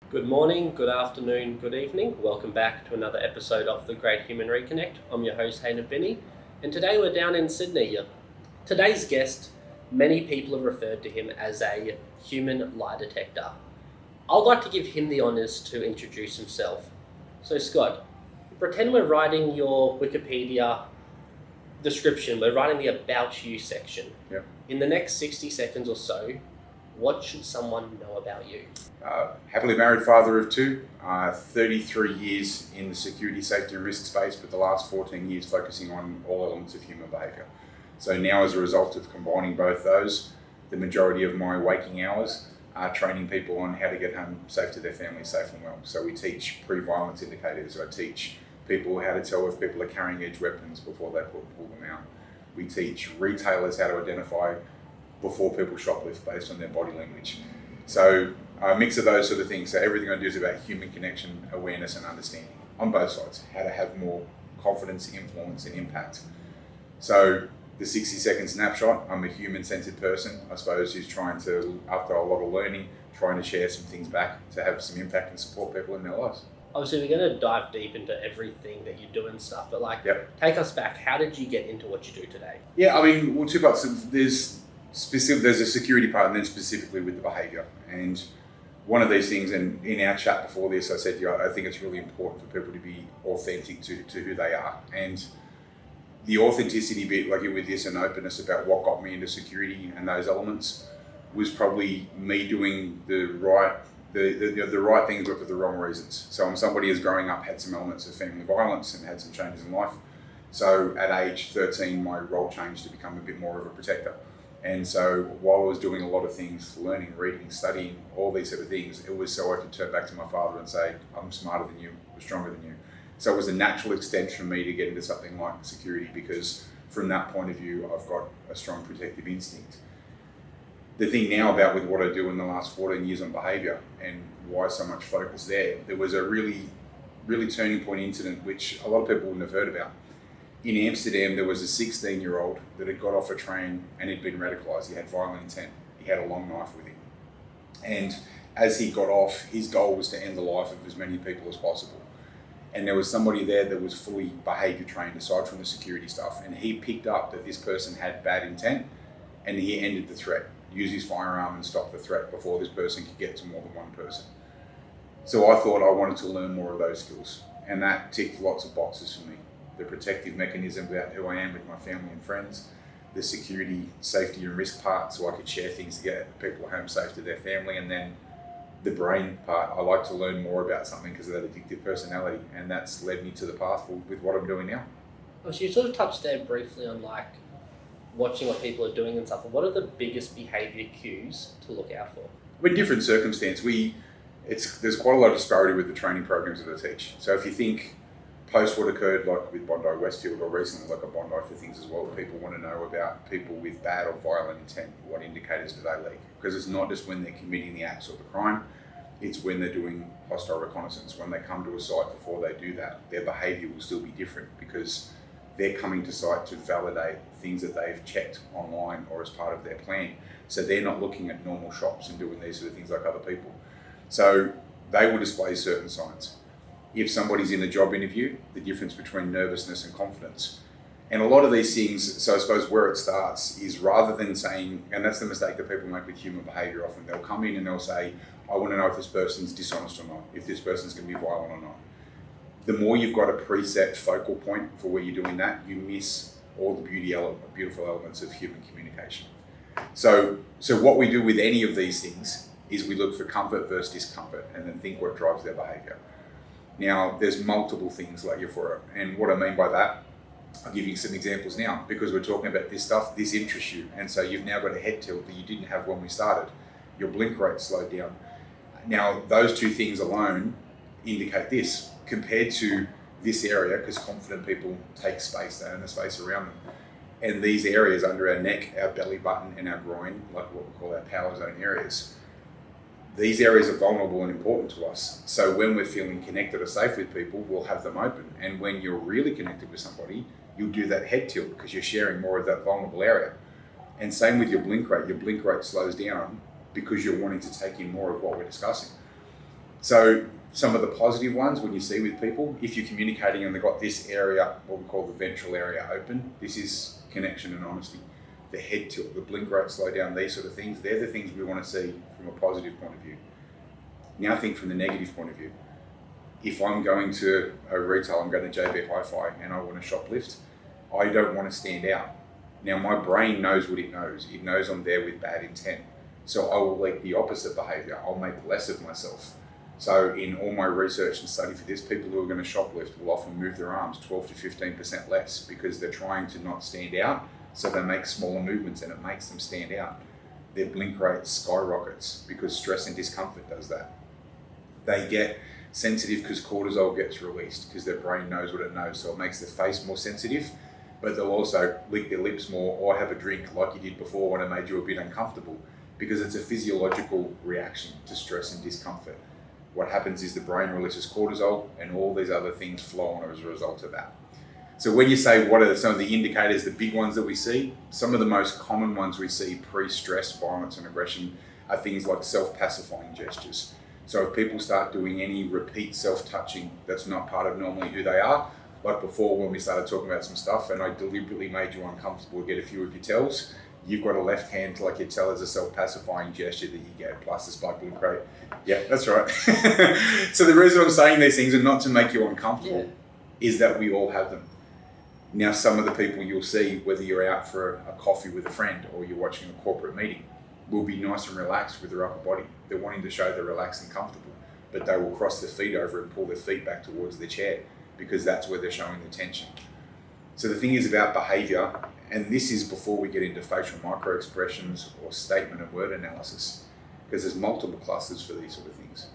Good morning, good afternoon, good evening. Welcome back to another episode of the Great Human Reconnect. I'm your host, Hayden Binney, and today we're down in Sydney. Today's guest, many people have referred to him as a human lie detector. I'd like to give him the honours to introduce himself. So, Scott, pretend we're writing your Wikipedia description, we're writing the About You section. Yep. In the next 60 seconds or so, what should someone know about you? Happily married father of two, 33 years in the security, safety and risk space, but the last 14 years focusing on all elements of human behaviour. So now, as a result of combining both those, the majority of my waking hours are training people on how to get home safe to their family, safe and well. So we teach pre-violence indicators. I teach people how to tell if people are carrying edge weapons before they pull them out. We teach retailers how to identify before people shoplift based on their body language. So a mix of those sort of things. So everything I do is about human connection, awareness and understanding on both sides, how to have more confidence, influence and impact. So the 60-second snapshot, I'm a human-centered person, I suppose, who's trying to, after a lot of learning, trying to share some things back to have some impact and support people in their lives. Obviously, we're going to dive deep into everything that you do and stuff, but take us back. How did you get into what you do today? Yeah, I mean, well, two parts. There's a security part and then specifically with the behaviour. And one of these things, and in our chat before this, I said to you, I think it's really important for people to be authentic to who they are. And the authenticity bit, like with this, and openness about what got me into security and those elements was probably me doing the right things but for the wrong reasons. So I'm somebody who's growing up had some elements of family violence and had some changes in life. So at age 13, my role changed to become a bit more of a protector. And so while I was doing a lot of things, learning, reading, studying, all these sort of things, it was so I could turn back to my father and say, I'm smarter than you, I'm stronger than you. So it was a natural extension for me to get into something like security because from that point of view, I've got a strong protective instinct. The thing now about with what I do in the last 14 years on behaviour and why so much focus there was a really, really turning point incident which a lot of people wouldn't have heard about. In Amsterdam, there was a 16-year-old that had got off a train and had been radicalised. He had violent intent. He had a long knife with him. And as he got off, his goal was to end the life of as many people as possible. And there was somebody there that was fully behaviour trained aside from the security stuff. And he picked up that this person had bad intent and he ended the threat, used his firearm and stopped the threat before this person could get to more than one person. So I thought I wanted to learn more of those skills. And that ticked lots of boxes for me. The protective mechanism about who I am with my family and friends, the security, safety and risk part so I could share things to get people home safe to their family, and then the brain part. I like to learn more about something because of that addictive personality, and that's led me to the path with what I'm doing now. Well, so you sort of touched there briefly on watching what people are doing and stuff. What are the biggest behaviour cues to look out for? In different circumstances, there's quite a lot of disparity with the training programs that I teach. So if you think post what occurred like with Bondi Westfield or recently like a Bondi for things as well, people want to know about people with bad or violent intent. What indicators do they leak? Because it's not just when they're committing the acts or the crime, it's when they're doing hostile reconnaissance. When they come to a site before they do that, their behaviour will still be different because they're coming to site to validate things that they've checked online or as part of their plan. So they're not looking at normal shops and doing these sort of things like other people. So they will display certain signs. If somebody's in a job interview, the difference between nervousness and confidence. And a lot of these things, so I suppose where it starts is rather than saying, and that's the mistake that people make with human behaviour often, they'll come in and they'll say, I want to know if this person's dishonest or not, if this person's going to be violent or not. The more you've got a preset focal point for where you're doing that, you miss all the beautiful elements of human communication. So what we do with any of these things is we look for comfort versus discomfort and then think what drives their behaviour. Now, there's multiple things like euphoria, and what I mean by that, I'll give you some examples now, because we're talking about this stuff, this interests you, and so you've now got a head tilt that you didn't have when we started. Your blink rate slowed down. Now, those two things alone indicate this, compared to this area, because confident people take space, they own the space around them. And these areas under our neck, our belly button and our groin, like what we call our power zone areas, these areas are vulnerable and important to us. So when we're feeling connected or safe with people, we'll have them open. And when you're really connected with somebody, you'll do that head tilt because you're sharing more of that vulnerable area. And same with your blink rate. Your blink rate slows down because you're wanting to take in more of what we're discussing. So some of the positive ones when you see with people, if you're communicating and they've got this area, what we call the ventral area open, this is connection and honesty. The head tilt, the blink rate slow down, these sort of things, they're the things we want to see from a positive point of view. Now think from the negative point of view. If I'm going to a retail, I'm going to JB Hi-Fi and I want to shoplift, I don't want to stand out. Now my brain knows what it knows. It knows I'm there with bad intent. So I will lead the opposite behaviour. I'll make less of myself. So in all my research and study for this, people who are going to shoplift will often move their arms 12 to 15% less because they're trying to not stand out. So they make smaller movements and it makes them stand out. Their blink rate skyrockets because stress and discomfort does that. They get sensitive because cortisol gets released because their brain knows what it knows. So it makes their face more sensitive, but they'll also lick their lips more or have a drink like you did before when it made you a bit uncomfortable because it's a physiological reaction to stress and discomfort. What happens is the brain releases cortisol and all these other things flow on as a result of that. So when you say what are some of the indicators, the big ones that we see, some of the most common ones we see pre-stress, violence and aggression are things like self-pacifying gestures. So if people start doing any repeat self-touching that's not part of normally who they are, like before when we started talking about some stuff and I deliberately made you uncomfortable to get a few of your tells, you've got a left hand to like your tell as a self-pacifying gesture that you get, plus the spike blink rate. Yeah, that's right. So the reason I'm saying these things are not to make you uncomfortable, is that we all have them. Now, some of the people you'll see, whether you're out for a coffee with a friend or you're watching a corporate meeting, will be nice and relaxed with their upper body. They're wanting to show they're relaxed and comfortable, but they will cross their feet over and pull their feet back towards their chair because that's where they're showing the tension. So the thing is about behavior, and this is before we get into facial micro expressions or statement and word analysis, because there's multiple clusters for these sort of things.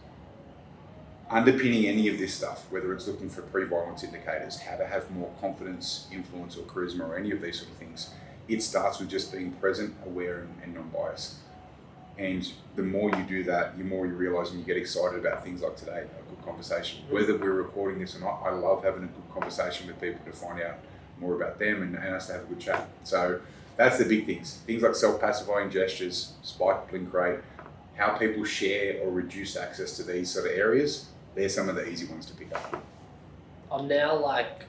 Underpinning any of this stuff, whether it's looking for pre-violence indicators, how to have more confidence, influence or charisma or any of these sort of things, it starts with just being present, aware and non-biased. And the more you do that, the more you realise and you get excited about things like today, a good conversation. Whether we're recording this or not, I love having a good conversation with people to find out more about them and us to have a good chat. So that's the big things. Things like self-pacifying gestures, spike blink rate, how people share or reduce access to these sort of areas, they're some of the easy ones to pick up. I'm now like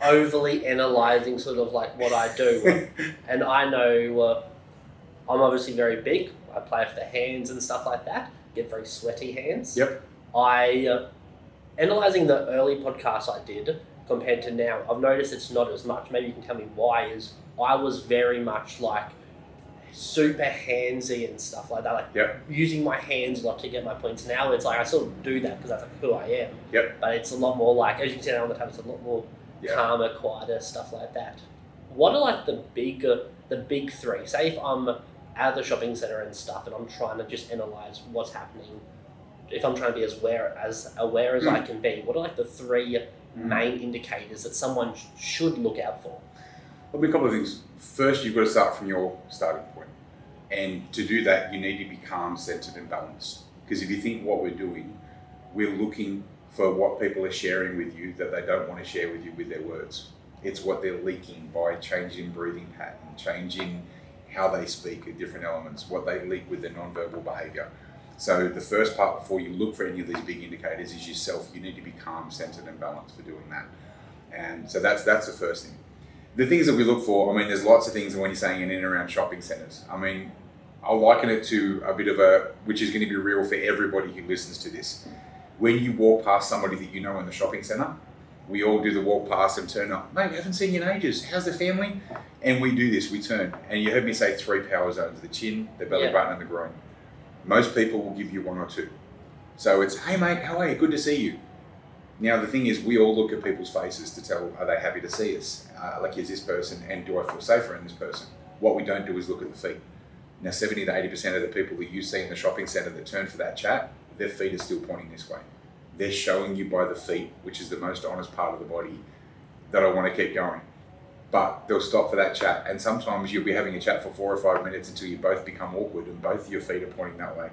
overly analysing sort of like what I do. And I know I'm obviously very big. I play with the hands and stuff like that. Get very sweaty hands. Yep. Analysing the early podcasts I did compared to now, I've noticed it's not as much. Maybe you can tell me why. Is I was very much like super handsy and stuff like that, like using my hands a lot to get my points. Now it's like I sort of do that because that's like who I am. Yep. But it's a lot more like, as you can see on the tab, it's a lot more calmer, quieter, stuff like that. What are like the big three? Say if I'm at the shopping centre and stuff and I'm trying to just analyse what's happening, if I'm trying to be as aware as I can be, what are like the three main indicators that someone should look out for? There'll be a couple of things. First, you've got to start from your starting point. And to do that, you need to be calm, centered and balanced. Because if you think what we're doing, we're looking for what people are sharing with you that they don't want to share with you with their words. It's what they're leaking by changing breathing pattern, changing how they speak at different elements, what they leak with their non-verbal behaviour. So the first part before you look for any of these big indicators is yourself. You need to be calm, centered and balanced for doing that. And so that's the first thing. The things that we look for, I mean, there's lots of things when you're saying in and around shopping centres. I mean, I'll liken it to a bit of which is going to be real for everybody who listens to this. When you walk past somebody that you know in the shopping centre, we all do the walk past and turn up. Mate, I haven't seen you in ages. How's the family? And we do this, we turn. And you heard me say 3 power zones, the chin, the belly button and the groin. Most people will give you 1 or 2. So it's, hey mate, how are you? Good to see you. Now the thing is, we all look at people's faces to tell, are they happy to see us? Like, is this person, and do I feel safer in this person? What we don't do is look at the feet. Now 70 to 80% of the people that you see in the shopping centre that turn for that chat, their feet are still pointing this way. They're showing you by the feet, which is the most honest part of the body, that I want to keep going. But they'll stop for that chat, and sometimes you'll be having a chat for 4 or 5 minutes until you both become awkward and both your feet are pointing that way.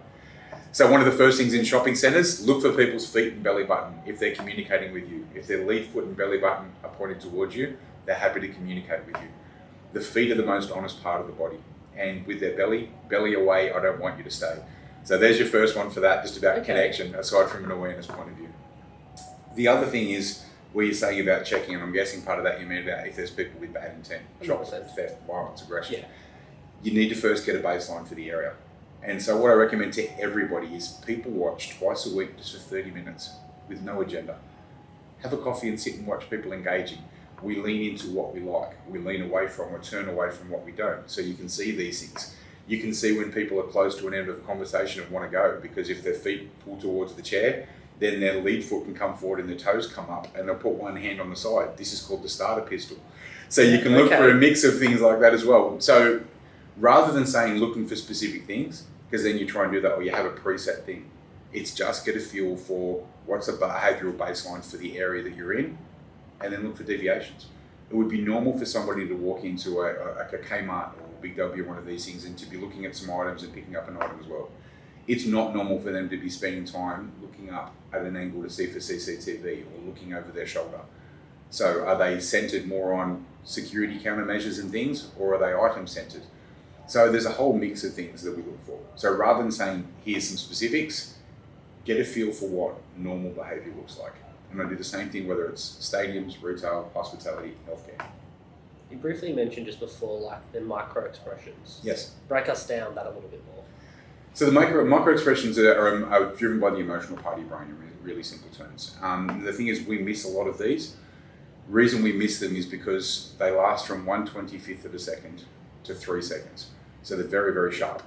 So one of the first things in shopping centres, look for people's feet and belly button if they're communicating with you. If their lead foot and belly button are pointing towards you, they're happy to communicate with you. The feet are the most honest part of the body. And with their belly away, I don't want you to stay. So there's your first one for that, just about Okay. connection, aside from an awareness point of view. The other thing is where you're saying about checking, and I'm guessing part of that you mean about if there's people with bad intent, shock, 100%. theft, violence, aggression. Yeah. You need to first get a baseline for the area. And so what I recommend to everybody is people watch twice a week just for 30 minutes with no agenda. Have a coffee and sit and watch people engaging. We lean into what we like. We lean away from or turn away from what we don't. So you can see these things. You can see when people are close to an end of a conversation and want to go, because if their feet pull towards the chair, then their lead foot can come forward and their toes come up, and they'll put one hand on the side. This is called the starter pistol. So you can look for a mix of things like that as well. So rather than saying looking for specific things, because then you try and do that or you have a preset thing, it's just get a feel for what's a behavioural baseline for the area that you're in, and then look for deviations. It would be normal for somebody to walk into a Kmart or Big W, one of these things, and to be looking at some items and picking up an item as well. It's not normal for them to be spending time looking up at an angle to see for CCTV or looking over their shoulder. So are they centred more on security countermeasures and things, or are they item centred? So there's a whole mix of things that we look for. So rather than saying, here's some specifics, get a feel for what normal behaviour looks like. And I do the same thing whether it's stadiums, retail, hospitality, healthcare. You briefly mentioned just before, like the micro expressions. Yes. Break us down that a little bit more. So the micro expressions are driven by the emotional part of your brain in really simple terms. The thing is, we miss a lot of these. The reason we miss them is because they last from 1/25th of a second to 3 seconds. So they're very, very sharp.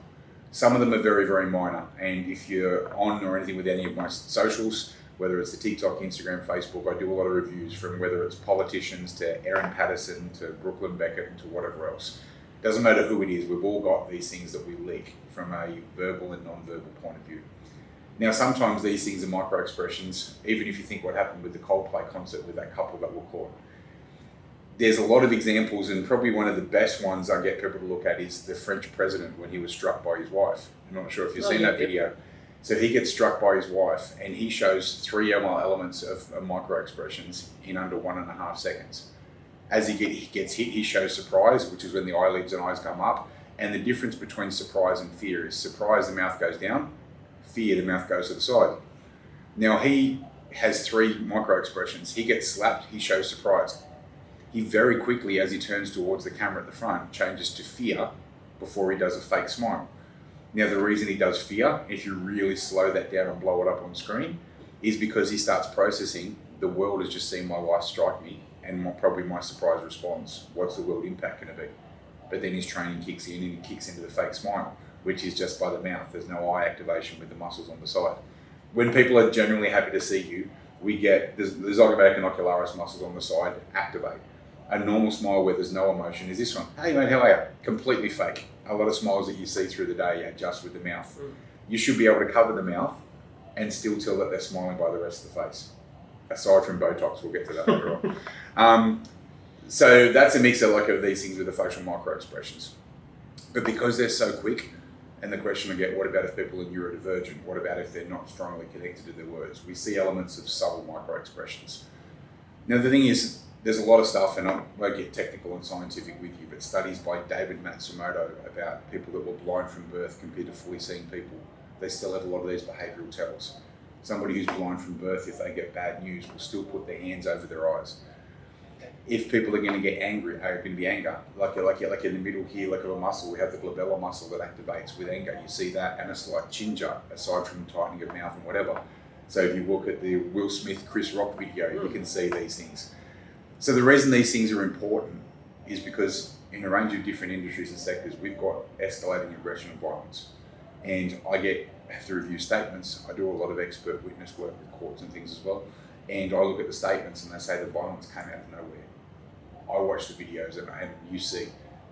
Some of them are very, very minor. And if you're on or anything with any of my socials, whether it's the TikTok, Instagram, Facebook, I do a lot of reviews from whether it's politicians to Erin Patterson to Brooklyn Beckett and to whatever else. Doesn't matter who it is, we've all got these things that we leak from a verbal and non-verbal point of view. Now, sometimes these things are micro expressions, even if you think what happened with the Coldplay concert with that couple that were caught. There's a lot of examples, and probably one of the best ones I get people to look at is the French president when he was struck by his wife. I'm not sure if you've seen that video. So he gets struck by his wife, and he shows 3 elements of micro expressions in under 1.5 seconds. As he gets hit, he shows surprise, which is when the eyelids and eyes come up. And the difference between surprise and fear is surprise, the mouth goes down. Fear, the mouth goes to the side. Now he has 3 micro expressions. He gets slapped, he shows surprise. He very quickly, as he turns towards the camera at the front, changes to fear before he does a fake smile. Now the reason he does fear, if you really slow that down and blow it up on screen, is because he starts processing, the world has just seen my wife strike me, and probably my surprise response, what's the world impact going to be? But then his training kicks in and he kicks into the fake smile, which is just by the mouth. There's no eye activation with the muscles on the side. When people are genuinely happy to see you, we get the zygomatic and ocularis muscles on the side activate. A normal smile where there's no emotion is this one. Hey mate, how are you? Completely fake. A lot of smiles that you see through the day are just with the mouth. You should be able to cover the mouth and still tell that they're smiling by the rest of the face. Aside from Botox, we'll get to that later on. So that's a mix of these things with the facial micro expressions. But because they're so quick, and the question I get, what about if people are neurodivergent? What about if they're not strongly connected to their words? We see elements of subtle micro expressions. Now the thing is, there's a lot of stuff, and I won't get technical and scientific with you, but studies by David Matsumoto about people that were blind from birth compared to fully seeing people, they still have a lot of these behavioural tells. Somebody who's blind from birth, if they get bad news, will still put their hands over their eyes. If people are going to get angry, are going to be anger, like in the middle here, like of a muscle, we have the glabella muscle that activates with anger. You see that, and a slight ginger, aside from tightening of mouth and whatever. So if you look at the Will Smith, Chris Rock video, you can see these things. So the reason these things are important is because in a range of different industries and sectors, we've got escalating aggression and violence. And I have to review statements. I do a lot of expert witness work with courts and things as well. And I look at the statements and they say the violence came out of nowhere. I watch the videos and you see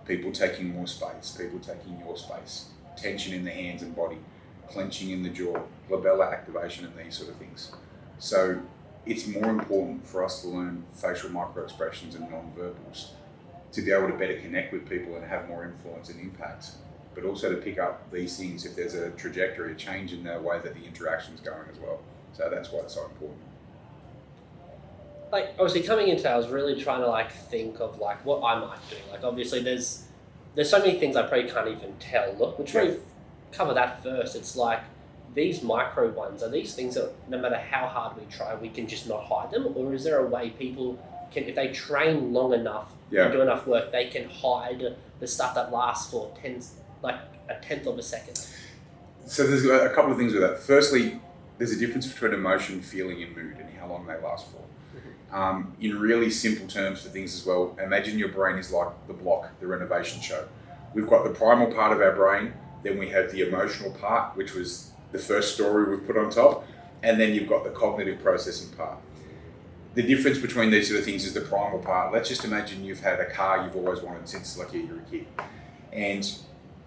people taking more space, people taking your space, tension in the hands and body, clenching in the jaw, glabella activation and these sort of things. So it's more important for us to learn facial micro-expressions and non-verbals to be able to better connect with people and have more influence and impact, but also to pick up these things if there's a trajectory, a change in the way that the interaction's going as well. So that's why it's so important. Like, obviously coming into that, I was really trying to think of what I might do. Obviously there's so many things I probably can't even tell. Look, we'll try to cover that first. It's these micro ones, are these things that no matter how hard we try, we can just not hide them? Or is there a way people can, if they train long enough and do enough work, they can hide the stuff that lasts for a tenth of a second? So there's a couple of things with that. Firstly, there's a difference between emotion, feeling, and mood, and how long they last for. In really simple terms for things as well, imagine your brain is like the block, the renovation show. We've got the primal part of our brain, then we have the emotional part, which was the first story we've put on top, and then you've got the cognitive processing part. The difference between these sort of things is the primal part. Let's just imagine you've had a car you've always wanted since like you're a kid, and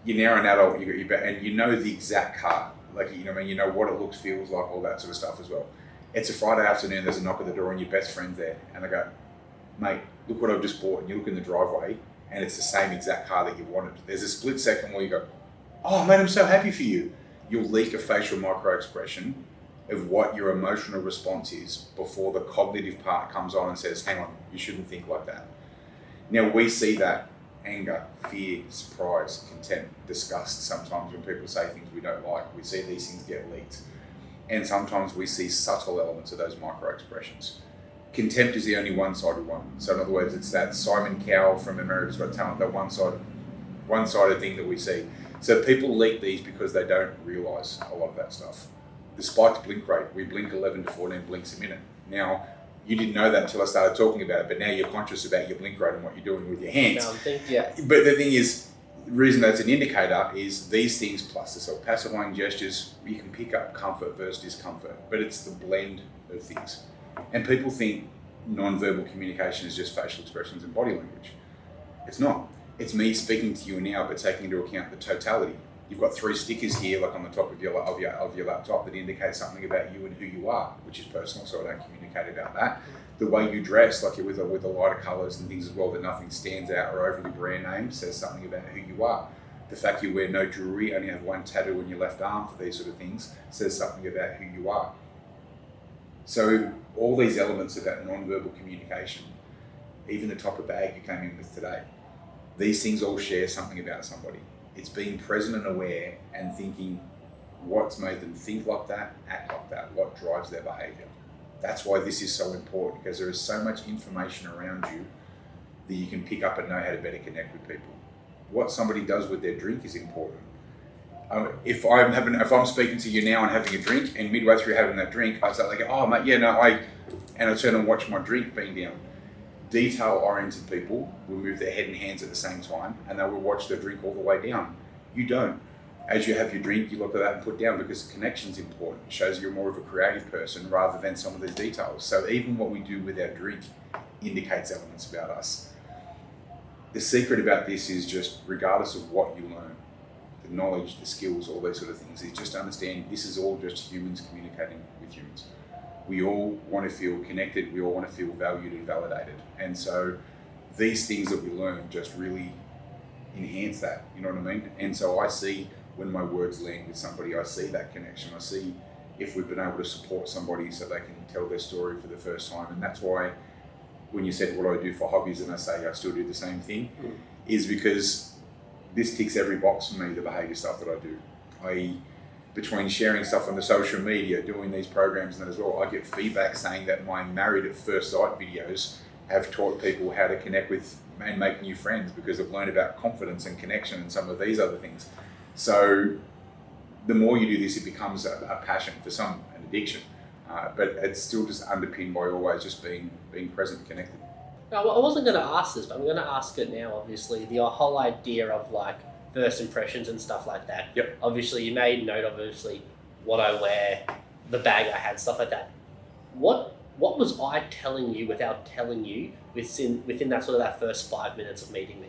you're now an adult, and you know the exact car, like you know what it looks, feels like, all that sort of stuff as well. It's a Friday afternoon, there's a knock at the door and your best friend's there, and they go, mate, look what I've just bought, and you look in the driveway and it's the same exact car that you wanted. There's a split second where you go, oh mate, I'm so happy for you. You'll leak a facial micro expression of what your emotional response is before the cognitive part comes on and says, hang on, you shouldn't think like that. Now we see that anger, fear, surprise, contempt, disgust sometimes when people say things we don't like. We see these things get leaked. And sometimes we see subtle elements of those micro expressions. Contempt is the only one-sided one. So in other words, it's that Simon Cowell from America's Got Talent, that one-sided thing that we see. So people leak these because they don't realise a lot of that stuff. The spiked blink rate, we blink 11 to 14 blinks a minute. Now, you didn't know that until I started talking about it, but now you're conscious about your blink rate and what you're doing with your hands. But the thing is, the reason that's an indicator is these things plus the self-pacifying gestures, you can pick up comfort versus discomfort, but it's the blend of things. And people think non-verbal communication is just facial expressions and body language. It's not. It's me speaking to you now, but taking into account the totality. You've got 3 stickers here, like on the top of your laptop, that indicate something about you and who you are, which is personal, so I don't communicate about that. The way you dress, like with the lighter colours and things as well, that nothing stands out or overly brand name, says something about who you are. The fact you wear no jewellery, only have 1 tattoo on your left arm for these sort of things, says something about who you are. So all these elements of that non-verbal communication, even the type of bag you came in with today, these things all share something about somebody. It's being present and aware and thinking what's made them think like that, act like that, what drives their behaviour. That's why this is so important, because there is so much information around you that you can pick up and know how to better connect with people. What somebody does with their drink is important. If I'm speaking to you now and having a drink, and midway through having that drink, I start like, oh mate, yeah, no, and I turn and watch my drink being down. Detail-oriented people will move their head and hands at the same time, and they will watch their drink all the way down. You don't. As you have your drink, you look at that and put down, because connection's important. It shows you're more of a creative person rather than some of these details. So even what we do with our drink indicates elements about us. The secret about this is just, regardless of what you learn, the knowledge, the skills, all those sort of things, is just understand this is all just humans communicating with humans. We all want to feel connected, we all want to feel valued and validated. And so these things that we learn just really enhance that, you know what I mean? And so I see when my words land with somebody, I see that connection. I see if we've been able to support somebody so they can tell their story for the first time. And that's why when you said, what do I do for hobbies? And I say, I still do the same thing, is because this ticks every box for me, the behaviour stuff that I do. Between sharing stuff on the social media, doing these programs and that as well, I get feedback saying that my Married at First Sight videos have taught people how to connect with and make new friends, because they've learned about confidence and connection and some of these other things. So the more you do this, it becomes a passion, for some an addiction, but it's still just underpinned by always just being present and connected. Now, I wasn't going to ask this, but I'm going to ask it now, obviously. The whole idea of like first impressions and stuff like that. Yep. Obviously, you made note of obviously what I wear, the bag I had, stuff like that. What was I telling you without telling you within that sort of that first 5 minutes of meeting me?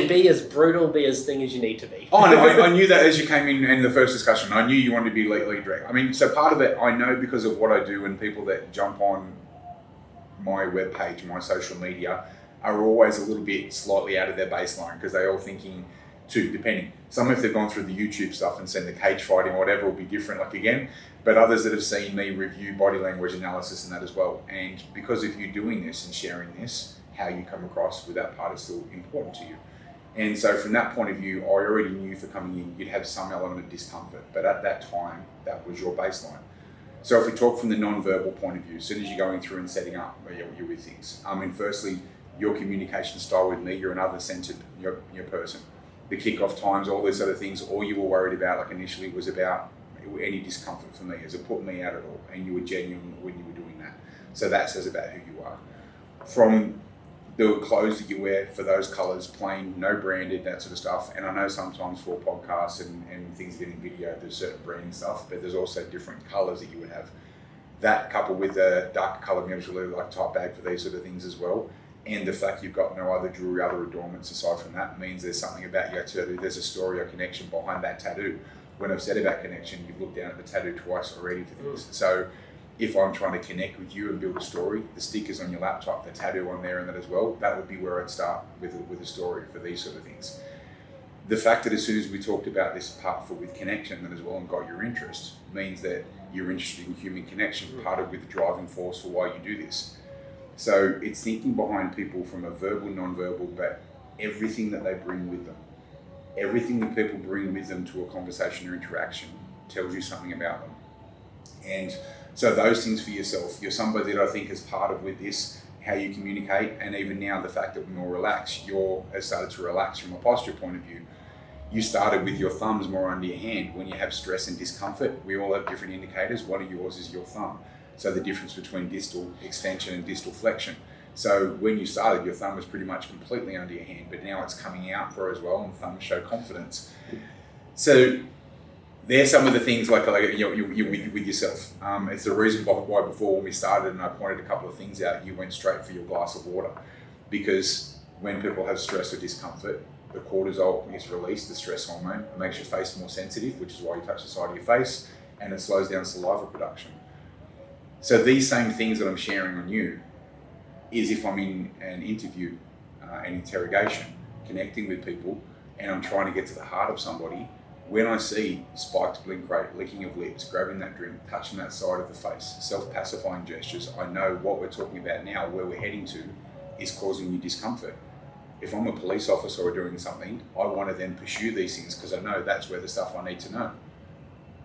Be as brutal, be as thing as you need to be. Oh, no, I knew that as you came in the first discussion. I knew you wanted to be lead direct. I mean, so part of it, I know because of what I do, and people that jump on my webpage, my social media, are always a little bit slightly out of their baseline, because they're all thinking too, depending. Some, if they've gone through the YouTube stuff and seen the cage fighting or whatever, will be different, like again. But others that have seen me review body language analysis and that as well. And because of you doing this and sharing this, how you come across with that part is still important to you. And so from that point of view, I already knew for coming in, you'd have some element of discomfort, but at that time, that was your baseline. So if we talk from the non-verbal point of view, as soon as you're going through and setting up, you're with things. Firstly, your communication style with me, you're an other-centered your person. The kick-off times, all those sort of things, all you were worried about, like initially, was about any discomfort for me. Has it put me out at all? And you were genuine when you were doing that. So that says about who you are. From the clothes that you wear, for those colours, plain, no branded, that sort of stuff. And I know sometimes for podcasts and things getting video, there's certain branding stuff, but there's also different colours that you would have. That coupled with the darker coloured usually like type bag for these sort of things as well. And the fact you've got no other jewelry, other adornments aside from that means there's something about your tattoo. There's a story or connection behind that tattoo. When I've said about connection, you've looked down at the tattoo twice already for this. So if I'm trying to connect with you and build a story, the stickers on your laptop, the tattoo on there and that as well, that would be where I'd start with a story for these sort of things. The fact that as soon as we talked about this part with connection that as well and got your interest means that you're interested in human connection, part of with the driving force for why you do this. So it's thinking behind people from a verbal, non-verbal, but everything that they bring with them. Everything that people bring with them to a conversation or interaction tells you something about them. And so those things for yourself, you're somebody that I think is part of with this, how you communicate, and even now the fact that we're more relaxed, has started to relax from a posture point of view. You started with your thumbs more under your hand. When you have stress and discomfort, we all have different indicators. One of yours is your thumb. So the difference between distal extension and distal flexion. So when you started, your thumb was pretty much completely under your hand, but now it's coming out for as well, and thumbs show confidence. So there's some of the things like you're with yourself. It's the reason why before when we started and I pointed a couple of things out, you went straight for your glass of water. Because when people have stress or discomfort, the cortisol is released, the stress hormone. It makes your face more sensitive, which is why you touch the side of your face, and it slows down saliva production. So these same things that I'm sharing on you is if I'm in an interview, an interrogation, connecting with people, and I'm trying to get to the heart of somebody. When I see spiked blink rate, licking of lips, grabbing that drink, touching that side of the face, self-pacifying gestures, I know what we're talking about now, where we're heading to, is causing you discomfort. If I'm a police officer or doing something, I want to then pursue these things because I know that's where the stuff I need to know.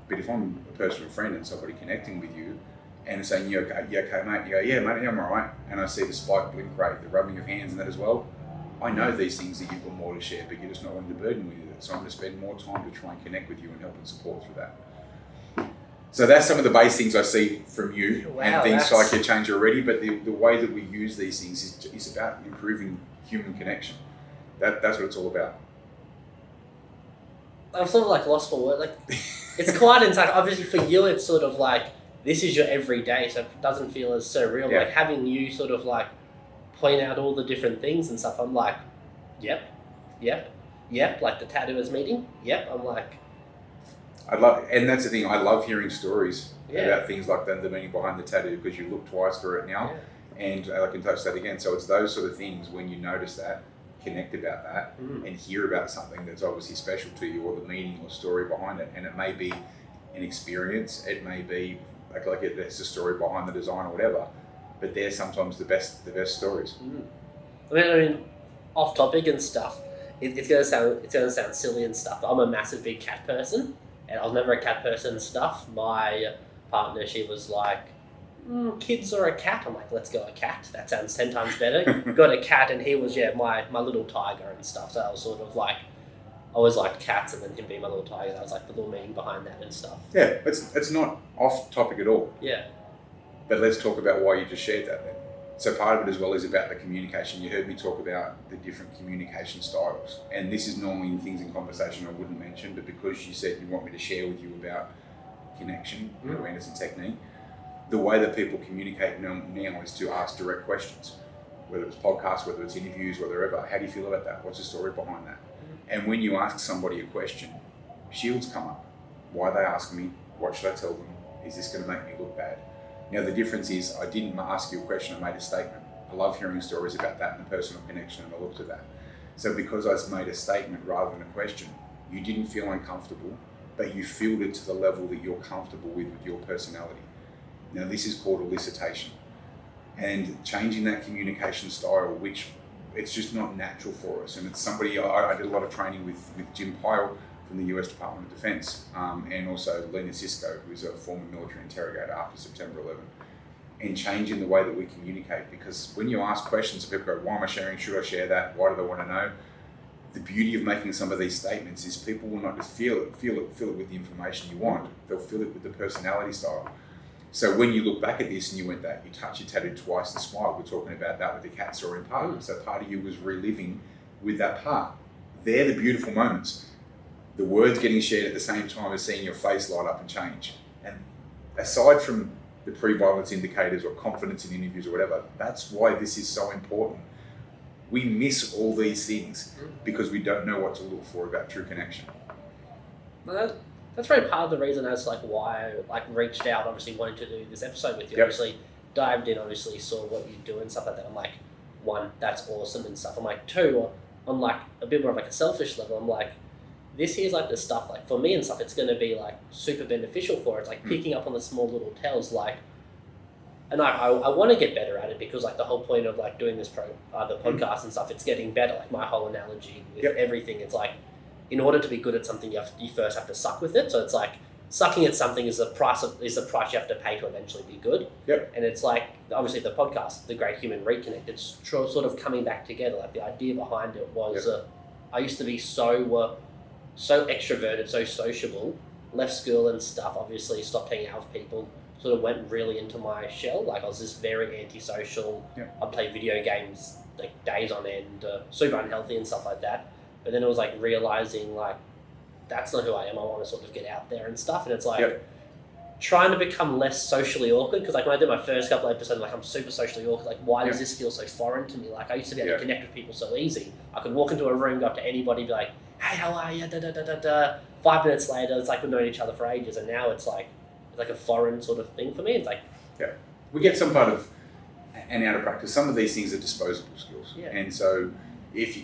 But if I'm a personal friend and somebody connecting with you and saying, you okay, mate? You go, yeah, mate, I'm all right. And I see the spike blink rate, the rubbing of hands and that as well. I know these things that you've got more to share, but you're just not wanting to burden me with it. So I'm going to spend more time to try and connect with you and help and support through that. So that's some of the base things I see from you. Wow, and things like you change already, but the way that we use these things is about improving human connection. That's what it's all about. I'm sort of like lost for words. Like, it's quite insane. Obviously for you, it's sort of like, this is your everyday, so it doesn't feel as so real. Yeah. Like having you sort of like point out all the different things and stuff, I'm like, yep, like the tattooers meeting, I'm like... and that's the thing, I love hearing stories about things like that, the meaning behind the tattoo, because you look twice for it now, and I can touch that again. So it's those sort of things when you notice that, connect about that, and hear about something that's obviously special to you, or the meaning or story behind it, and it may be an experience, it may be like there's a story behind the design or whatever, but they're sometimes the best stories. I mean, off topic and stuff. It's gonna sound silly and stuff. But I'm a massive big cat person, and I was never a cat person and stuff. My partner, she was like, kids or a cat? I'm like, let's go a cat. That sounds 10 times better. Got a cat, and he was my little tiger and stuff. So I was sort of like, I always liked cats, and then him being my little tiger, that was like the little meaning behind that and stuff. Yeah, it's not off topic at all. Yeah. But let's talk about why you just shared that then. So part of it as well is about the communication. You heard me talk about the different communication styles. And this is normally things in conversation I wouldn't mention, but because you said you want me to share with you about connection, awareness and technique, the way that people communicate now is to ask direct questions. Whether it's podcasts, whether it's interviews, whatever, how do you feel about that? What's the story behind that? And when you ask somebody a question, shields come up. Why are they asking me? What should I tell them? Is this going to make me look bad? Now the difference is I didn't ask you a question, I made a statement. I love hearing stories about that and the personal connection, and I looked at that. So because I made a statement rather than a question, you didn't feel uncomfortable, but you filtered to the level that you're comfortable with your personality. Now this is called elicitation. And changing that communication style, which it's just not natural for us. And it's somebody, I did a lot of training with Jim Pyle from the US Department of Defense, and also Lena Cisco, who's a former military interrogator after September 11, and changing the way that we communicate. Because when you ask questions, people go, why am I sharing? Should I share that? Why do they want to know? The beauty of making some of these statements is people will not just feel it with the information you want. They'll feel it with the personality style. So when you look back at this and you went that, you touch your tattoo twice and smile, we're talking about that with the cat story in part. So part of you was reliving with that part. They're the beautiful moments. The words getting shared at the same time as seeing your face light up and change. And aside from the pre-violence indicators or confidence in interviews or whatever, that's why this is so important. We miss all these things because we don't know what to look for about true connection. Well, that's very part of the reason as like why I reached out, obviously wanting to do this episode with you. Yep. Obviously dived in, obviously saw what you do and stuff like that. I'm like, one, that's awesome and stuff. I'm like, two, on like a bit more of like a selfish level, I'm like, this here's like the stuff like for me and stuff, it's going to be like super beneficial for it. It's like picking up on the small little tells, like, and I want to get better at it because like the whole point of like doing this the podcast and stuff, it's getting better. Like my whole analogy with everything, it's like in order to be good at something, you first have to suck with it. So it's like sucking at something is the price you have to pay to eventually be good. Yep. And it's like obviously the podcast, The Great Human Reconnect, it's sort of coming back together. Like the idea behind it was I used to be so extroverted, so sociable, left school and stuff, obviously stopped hanging out with people, sort of went really into my shell. Like I was just very antisocial. I'd play video games like days on end, super unhealthy and stuff like that. But then it was like realizing like that's not who I am. I want to sort of get out there and stuff. And it's like trying to become less socially awkward, because like when I did my first couple of episodes, like I'm super socially awkward. Like why does this feel so foreign to me? Like I used to be able to connect with people so easy. I could walk into a room, go up to anybody, be like, hey, how are you? 5 minutes later, it's like we've known each other for ages, and now it's like a foreign sort of thing for me. It's like we get some part of and out of practice. Some of these things are disposable skills, and so if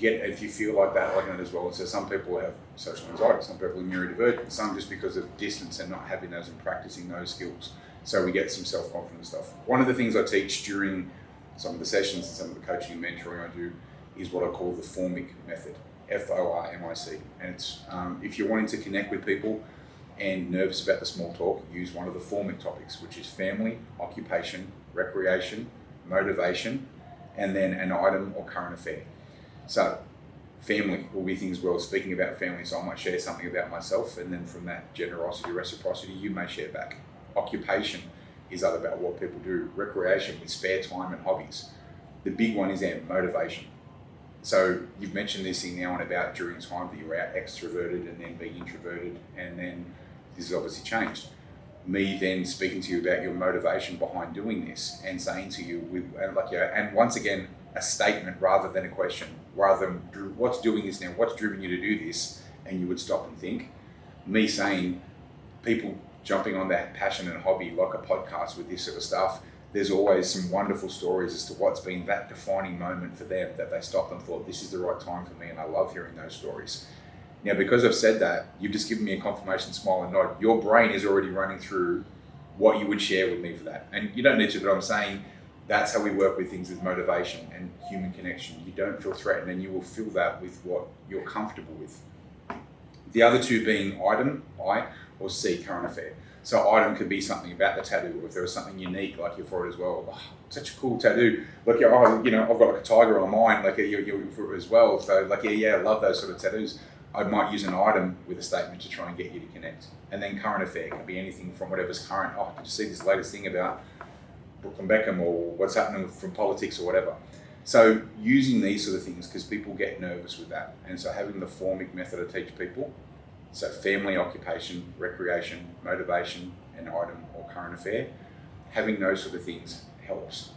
you feel like that as well. So some people have social anxiety, some people are neurodivergent, some just because of distance and not having those and practicing those skills. So we get some self-confidence stuff. One of the things I teach during some of the sessions and some of the coaching and mentoring I do is what I call the FORMIC method. FORMIC. And it's if you're wanting to connect with people and nervous about the small talk, use one of the FORMIC topics, which is family, occupation, recreation, motivation, and then an item or current affair. So family will be things well, speaking about family, so I might share something about myself, and then from that generosity, reciprocity, you may share back. Occupation is other about what people do. Recreation is spare time and hobbies. The big one is motivation. So you've mentioned this thing now and about during time that you were out extroverted and then being introverted, and then this has obviously changed. Me then speaking to you about your motivation behind doing this and saying to you, and once again, a statement rather than a question, rather than what's doing this now, what's driven you to do this, and you would stop and think. Me saying, people jumping on that passion and hobby like a podcast with this sort of stuff, there's always some wonderful stories as to what's been that defining moment for them that they stopped and thought, this is the right time for me, and I love hearing those stories. Now, because I've said that, you've just given me a confirmation smile and nod. Your brain is already running through what you would share with me for that. And you don't need to, but I'm saying that's how we work with things with motivation and human connection. You don't feel threatened, and you will fill that with what you're comfortable with. The other two being item, I, or C, current affair. So item could be something about the tattoo, or if there was something unique, like you're for it as well. Oh, such a cool tattoo. Like, I've got like a tiger on mine, like you're for it as well. So like, I love those sort of tattoos. I might use an item with a statement to try and get you to connect. And then current affair can be anything from whatever's current. Oh, did you see this latest thing about Brooklyn Beckham, or what's happening from politics or whatever? So using these sort of things, because people get nervous with that. And so having the FORMIC method I teach people, so family, occupation, recreation, motivation, an item or current affair, having those sort of things helps.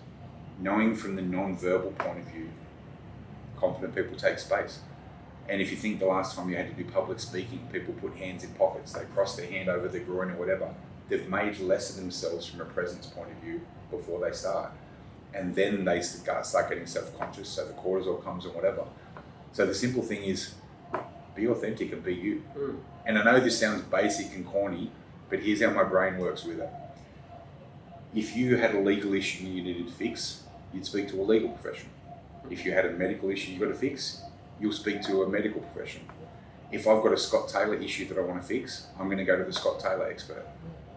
Knowing from the non-verbal point of view, confident people take space. And if you think the last time you had to do public speaking, people put hands in pockets, they cross their hand over their groin or whatever, they've made less of themselves from a presence point of view before they start. And then they start getting self-conscious, so the cortisol comes and whatever. So the simple thing is, be authentic and be you. And I know this sounds basic and corny, but here's how my brain works with it. If you had a legal issue you needed to fix, you'd speak to a legal professional. If you had a medical issue you got to fix, you'll speak to a medical professional. If I've got a Scott Taylor issue that I want to fix, I'm going to go to the Scott Taylor expert.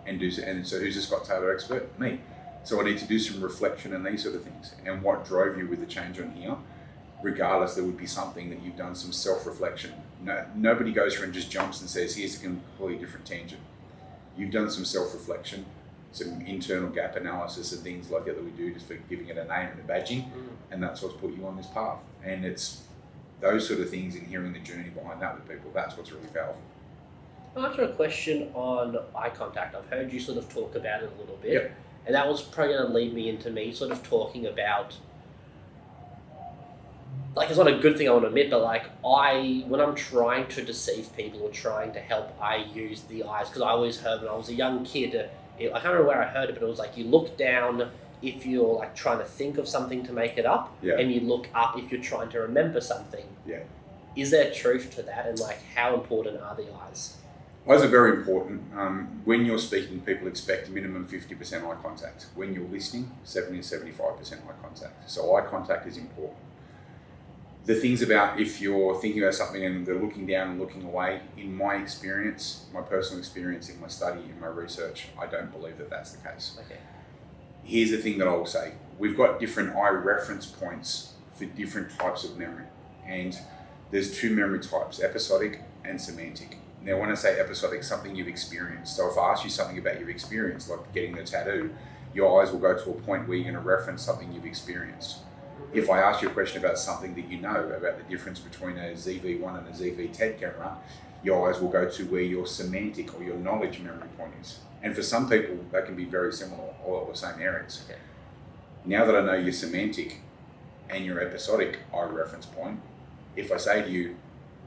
And so who's the Scott Taylor expert? Me. So I need to do some reflection and these sort of things. And what drove you with the change on here? Regardless, there would be something that you've done some self-reflection. Nobody goes through and just jumps and says, here's a completely different tangent. You've done some self-reflection, some internal gap analysis and things like that we do just for giving it a name and a badging. And that's what's put you on this path. And it's those sort of things and hearing the journey behind that with people, that's what's really powerful. I'll answer a question on eye contact. I've heard you sort of talk about it a little bit. Yep. And that was probably going to lead me into me sort of talking about, like, it's not a good thing I want to admit, but like when I'm trying to deceive people or trying to help, I use the eyes, because I always heard when I was a young kid, I can't remember where I heard it, but it was like you look down if you're like trying to think of something to make it up, and you look up if you're trying to remember something. Yeah. Is there truth to that, and like how important are the eyes? Eyes are very important. When you're speaking, people expect a minimum 50% eye contact. When you're listening, 70 to 75% eye contact. So eye contact is important. The things about if you're thinking about something and they're looking down and looking away, in my experience, my personal experience in my study, in my research, I don't believe that that's the case. Okay. Here's the thing that I will say. We've got different eye reference points for different types of memory. And there's two memory types, episodic and semantic. Now, when I say episodic, something you've experienced. So if I ask you something about your experience, like getting the tattoo, your eyes will go to a point where you're going to reference something you've experienced. If I ask you a question about something that you know, about the difference between a ZV-1 and a ZV-10 camera, your eyes will go to where your semantic or your knowledge memory point is. And for some people, that can be very similar or the same areas. Okay. Now that I know your semantic and your episodic eye reference point, if I say to you,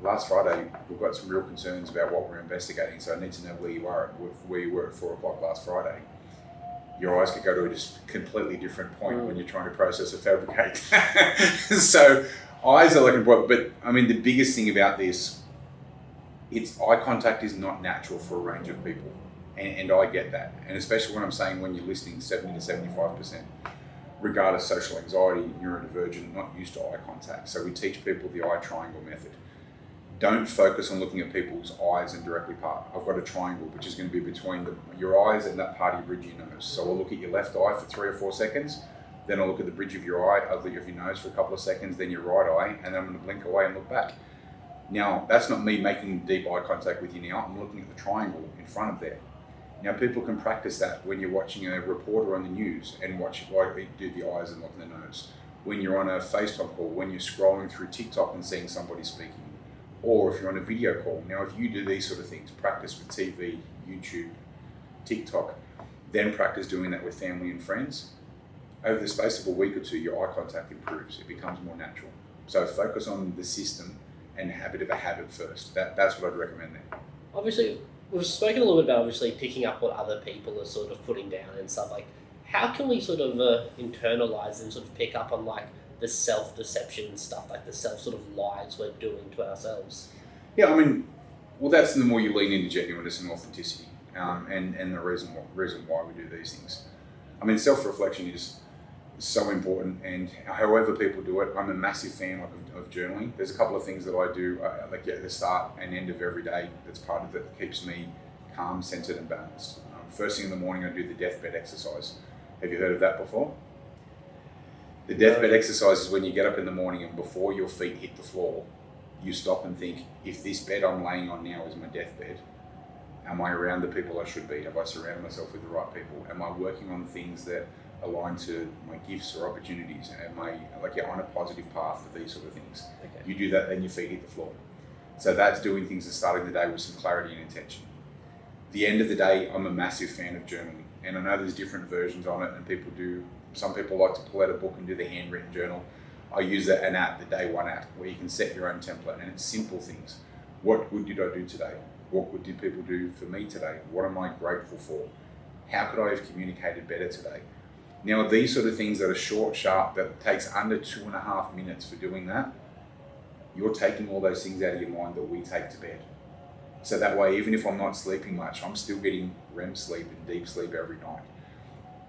last Friday, we've got some real concerns about what we're investigating, so I need to know where you were at 4 o'clock last Friday. Your eyes could go to a just completely different point when you're trying to process or fabricate. So eyes are like important, but I mean, the biggest thing about this, it's eye contact is not natural for a range of people. And I get that. And especially when I'm saying when you're listening 70 to 75%, regardless social anxiety, neurodivergent, not used to eye contact. So we teach people the eye triangle method. Don't focus on looking at people's eyes and directly part. I've got a triangle, which is going to be between your eyes and that part of your bridge of your nose. So I'll look at your left eye for 3 or 4 seconds, then I'll look at the bridge of your eye, I'll look at your nose for a couple of seconds, then your right eye, and then I'm going to blink away and look back. Now, that's not me making deep eye contact with you now, I'm looking at the triangle in front of there. Now, people can practice that when you're watching a reporter on the news and watch do the eyes and look at the nose. When you're on a FaceTime call, when you're scrolling through TikTok and seeing somebody speaking, or if you're on a video call. Now, if you do these sort of things, practice with TV, YouTube, TikTok, then practice doing that with family and friends, over the space of a week or two, your eye contact improves. It becomes more natural. So focus on the system and have a bit of a habit first. That's what I'd recommend there. Obviously, we've spoken a little bit about obviously picking up what other people are sort of putting down and stuff. Like, how can we sort of internalize and sort of pick up on like the self-deception stuff, like the self sort of lies we're doing to ourselves? Yeah, I mean, well, that's the more you lean into genuineness and authenticity, and the reason why we do these things. I mean, self-reflection is so important, and however people do it, I'm a massive fan of journaling. There's a couple of things that I do, like at the start and end of every day, that's part of it that keeps me calm, centered, and balanced. First thing in the morning, I do the deathbed exercise. Have you heard of that before? The deathbed exercise is when you get up in the morning and before your feet hit the floor, you stop and think, if this bed I'm laying on now is my deathbed, am I around the people I should be? Have I surrounded myself with the right people? Am I working on things that align to my gifts or opportunities? Am I on a positive path for these sort of things? Okay. You do that, then your feet hit the floor. So that's doing things and starting the day with some clarity and intention. The end of the day, I'm a massive fan of journaling. And I know there's different versions on it, and some people like to pull out a book and do the handwritten journal. I use an app, the Day One app, where you can set your own template, and it's simple things. What good did I do today? What good did people do for me today? What am I grateful for? How could I have communicated better today? Now, these sort of things that are short, sharp, that takes under 2.5 minutes for doing that, you're taking all those things out of your mind that we take to bed. So that way, even if I'm not sleeping much, I'm still getting REM sleep and deep sleep every night.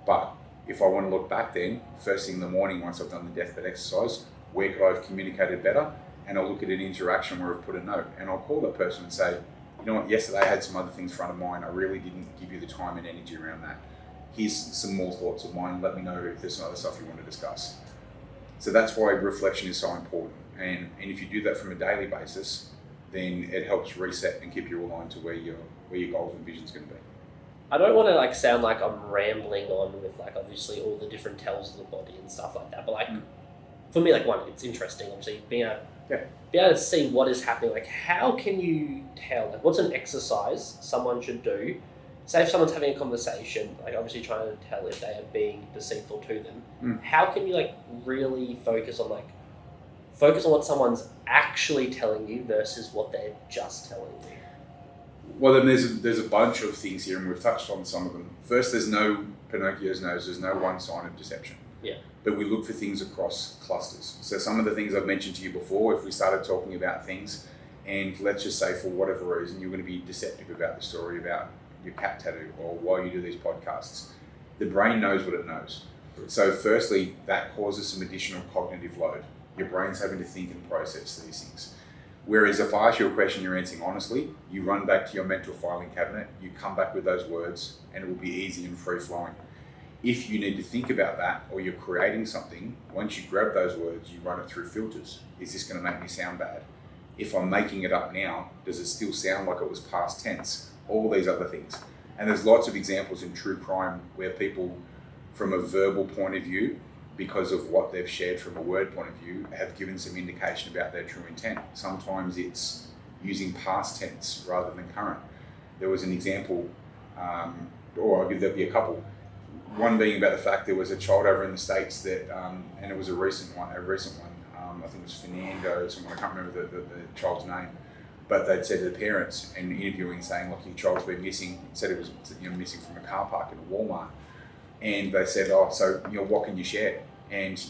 But if I want to look back then, first thing in the morning, once I've done the deathbed exercise, where could I have communicated better? And I'll look at an interaction where I've put a note, and I'll call that person and say, you know what, yesterday I had some other things front of mind. I really didn't give you the time and energy around that. Here's some more thoughts of mine. Let me know if there's some other stuff you want to discuss. So that's why reflection is so important. And if you do that from a daily basis, then it helps reset and keep you aligned to where your goals and vision's going to be. I don't want to sound like I'm rambling on with obviously all the different tells of the body and stuff like that, but for me, one, it's interesting, obviously, being able to see what is happening. How can you tell? What's an exercise someone should do? Say if someone's having a conversation, obviously trying to tell if they are being deceitful to them. How can you really focus on what someone's actually telling you versus what they're just telling you? Well, then there's a bunch of things here, and we've touched on some of them. First, there's no Pinocchio's nose. There's no one sign of deception. Yeah. But we look for things across clusters. So some of the things I've mentioned to you before, if we started talking about things, and let's just say for whatever reason you're going to be deceptive about the story about your cat tattoo or why you do these podcasts, the brain knows what it knows. So firstly, that causes some additional cognitive load. Your brain's having to think and process these things. Whereas if I ask you a question you're answering honestly, you run back to your mental filing cabinet, you come back with those words, and it will be easy and free-flowing. If you need to think about that, or you're creating something, once you grab those words, you run it through filters. Is this going to make me sound bad? If I'm making it up now, does it still sound like it was past tense? All these other things. And there's lots of examples in true crime where people, from a verbal point of view, because of what they've shared from a word point of view, have given some indication about their true intent. Sometimes it's using past tense rather than current. There was an example, or there'll be a couple. One being about the fact there was a child over in the States that, and it was a recent one. I think it was Fernando, someone, I can't remember the child's name, but they'd said to the parents in interviewing, saying, look, your child's been missing, said it was missing from a car park in a Walmart. And they said, so what can you share? And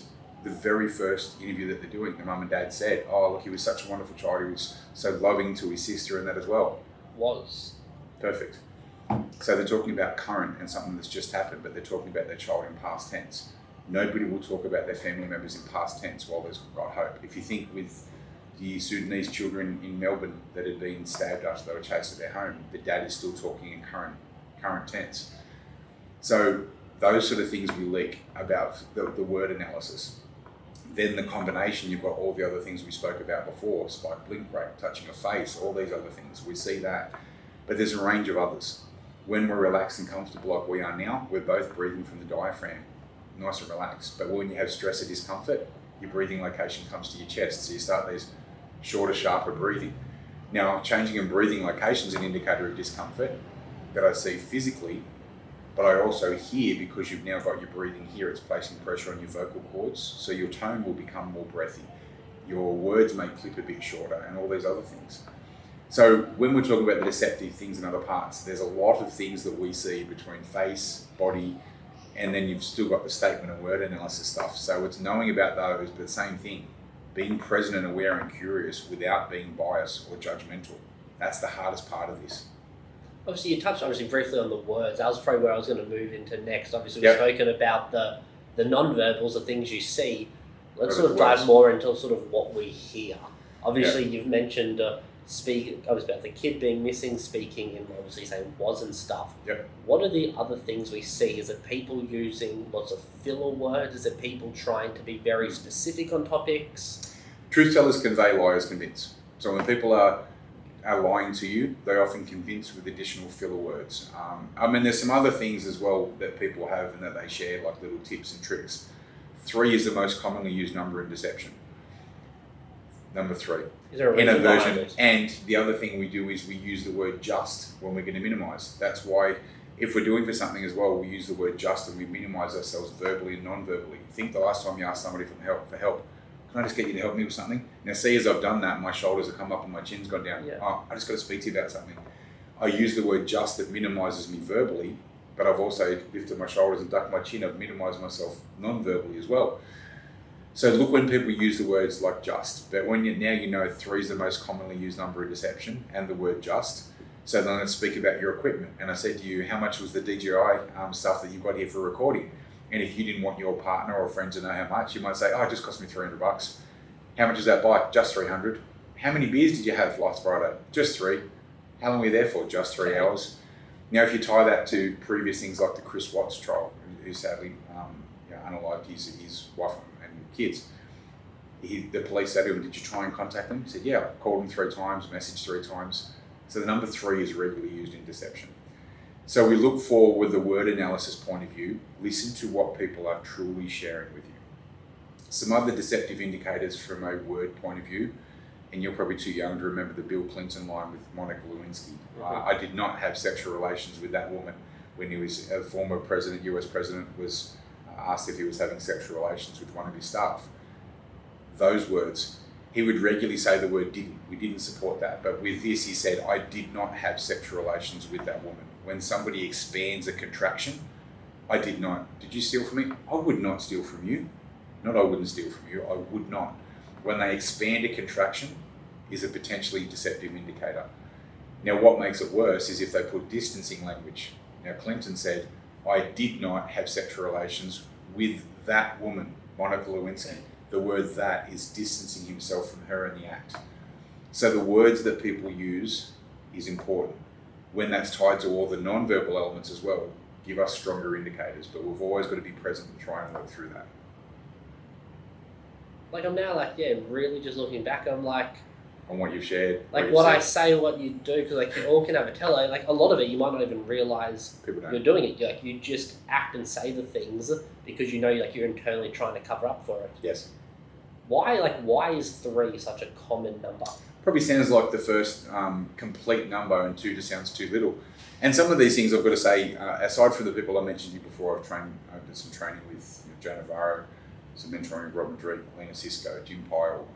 the very first interview that they're doing, the mum and dad said, look, he was such a wonderful child. He was so loving to his sister and that as well. Was. Perfect. So they're talking about current and something that's just happened, but they're talking about their child in past tense. Nobody will talk about their family members in past tense while there's got hope. If you think with the Sudanese children in Melbourne that had been stabbed after they were chased to their home, the dad is still talking in current tense. So those sort of things we leak about the word analysis. Then the combination, you've got all the other things we spoke about before, spike blink rate, touching a face, all these other things. We see that. But there's a range of others. When we're relaxed and comfortable like we are now, we're both breathing from the diaphragm, nice and relaxed. But when you have stress or discomfort, your breathing location comes to your chest. So you start these shorter, sharper breathing. Now, changing in breathing location is an indicator of discomfort that I see physically, but I also hear, because you've now got your breathing here, it's placing pressure on your vocal cords, so your tone will become more breathy. Your words may clip a bit shorter and all these other things. So when we're talking about the deceptive things in other parts, there's a lot of things that we see between face, body, and then you've still got the statement and word analysis stuff. So it's knowing about those, but the same thing, being present and aware and curious without being biased or judgmental. That's the hardest part of this. Obviously, you touched briefly on the words. That was probably where I was going to move into next. Obviously, we've spoken about the non-verbals, the things you see. Let's sort of dive more into sort of what we hear. Obviously, you've mentioned about the kid being missing, speaking, and obviously saying was and stuff. Yep. What are the other things we see? Is it people using lots of filler words? Is it people trying to be very specific on topics? Truth tellers convey, liars convince. So when people are lying to you, they often convince with additional filler words. There's some other things as well that people have and that they share, like little tips and tricks. 3 is the most commonly used number in deception. Number 3. Is there a reason Inversion. behind it? And the other thing we do is we use the word just when we're going to minimize. That's why if we're doing for something as well, we use the word just and we minimize ourselves verbally and non-verbally. Think the last time you asked somebody for help, can I just get you to help me with something? Now see, as I've done that, my shoulders have come up and my chin's gone down. Yeah. I just got to speak to you about something. I use the word just that minimizes me verbally, but I've also lifted my shoulders and ducked my chin. I've minimized myself non-verbally as well. So look when people use the words like just, but when now you know 3 is the most commonly used number in deception and the word just. So then let's speak about your equipment. And I said to you, how much was the DJI stuff that you've got here for recording? And if you didn't want your partner or friend to know how much, you might say, it just cost me $300. How much is that bike? Just 300. How many beers did you have last Friday? Just 3. How long were you there for? Just 3 hours. Now, if you tie that to previous things like the Chris Watts trial, who sadly unalived his wife and kids, the police said to him, "Did you try and contact them?" He said, "Yeah, I called them 3 times, messaged 3 times." So the number 3 is regularly used in deception. So we look for, with the word analysis point of view, listen to what people are truly sharing with you. Some other deceptive indicators from a word point of view, and you're probably too young to remember the Bill Clinton line with Monica Lewinsky. I did not have sexual relations with that woman when he was a former president, US president, was asked if he was having sexual relations with one of his staff. Those words, he would regularly say the word didn't. We didn't support that. But with this, he said, I did not have sexual relations with that woman. When somebody expands a contraction, I did not. Did you steal from me? I would not steal from you. Not I wouldn't steal from you, I would not. When they expand a contraction is a potentially deceptive indicator. Now, what makes it worse is if they put distancing language. Now, Clinton said, I did not have sexual relations with that woman, Monica Lewinsky. The word that is distancing himself from her in the act. So the words that people use is important. When that's tied to all the non-verbal elements as well, give us stronger indicators, but we've always got to be present and try and work through that. Like I'm now really just looking back, I'm like, On what you've shared. like what I say, what you do, because like you all can have a tele. Like a lot of it, you might not even realize People don't. you're doing it. Like you just act and say the things because you know like you're internally trying to cover up for it. Yes. Why is 3 such a common number? Probably sounds like the first complete number, and 2 just sounds too little. And some of these things I've got to say, aside from the people I mentioned to you before, I've did some training with Joe Navarro, some mentoring with Rob Madrid, Lena Cisco, Jim Pyle,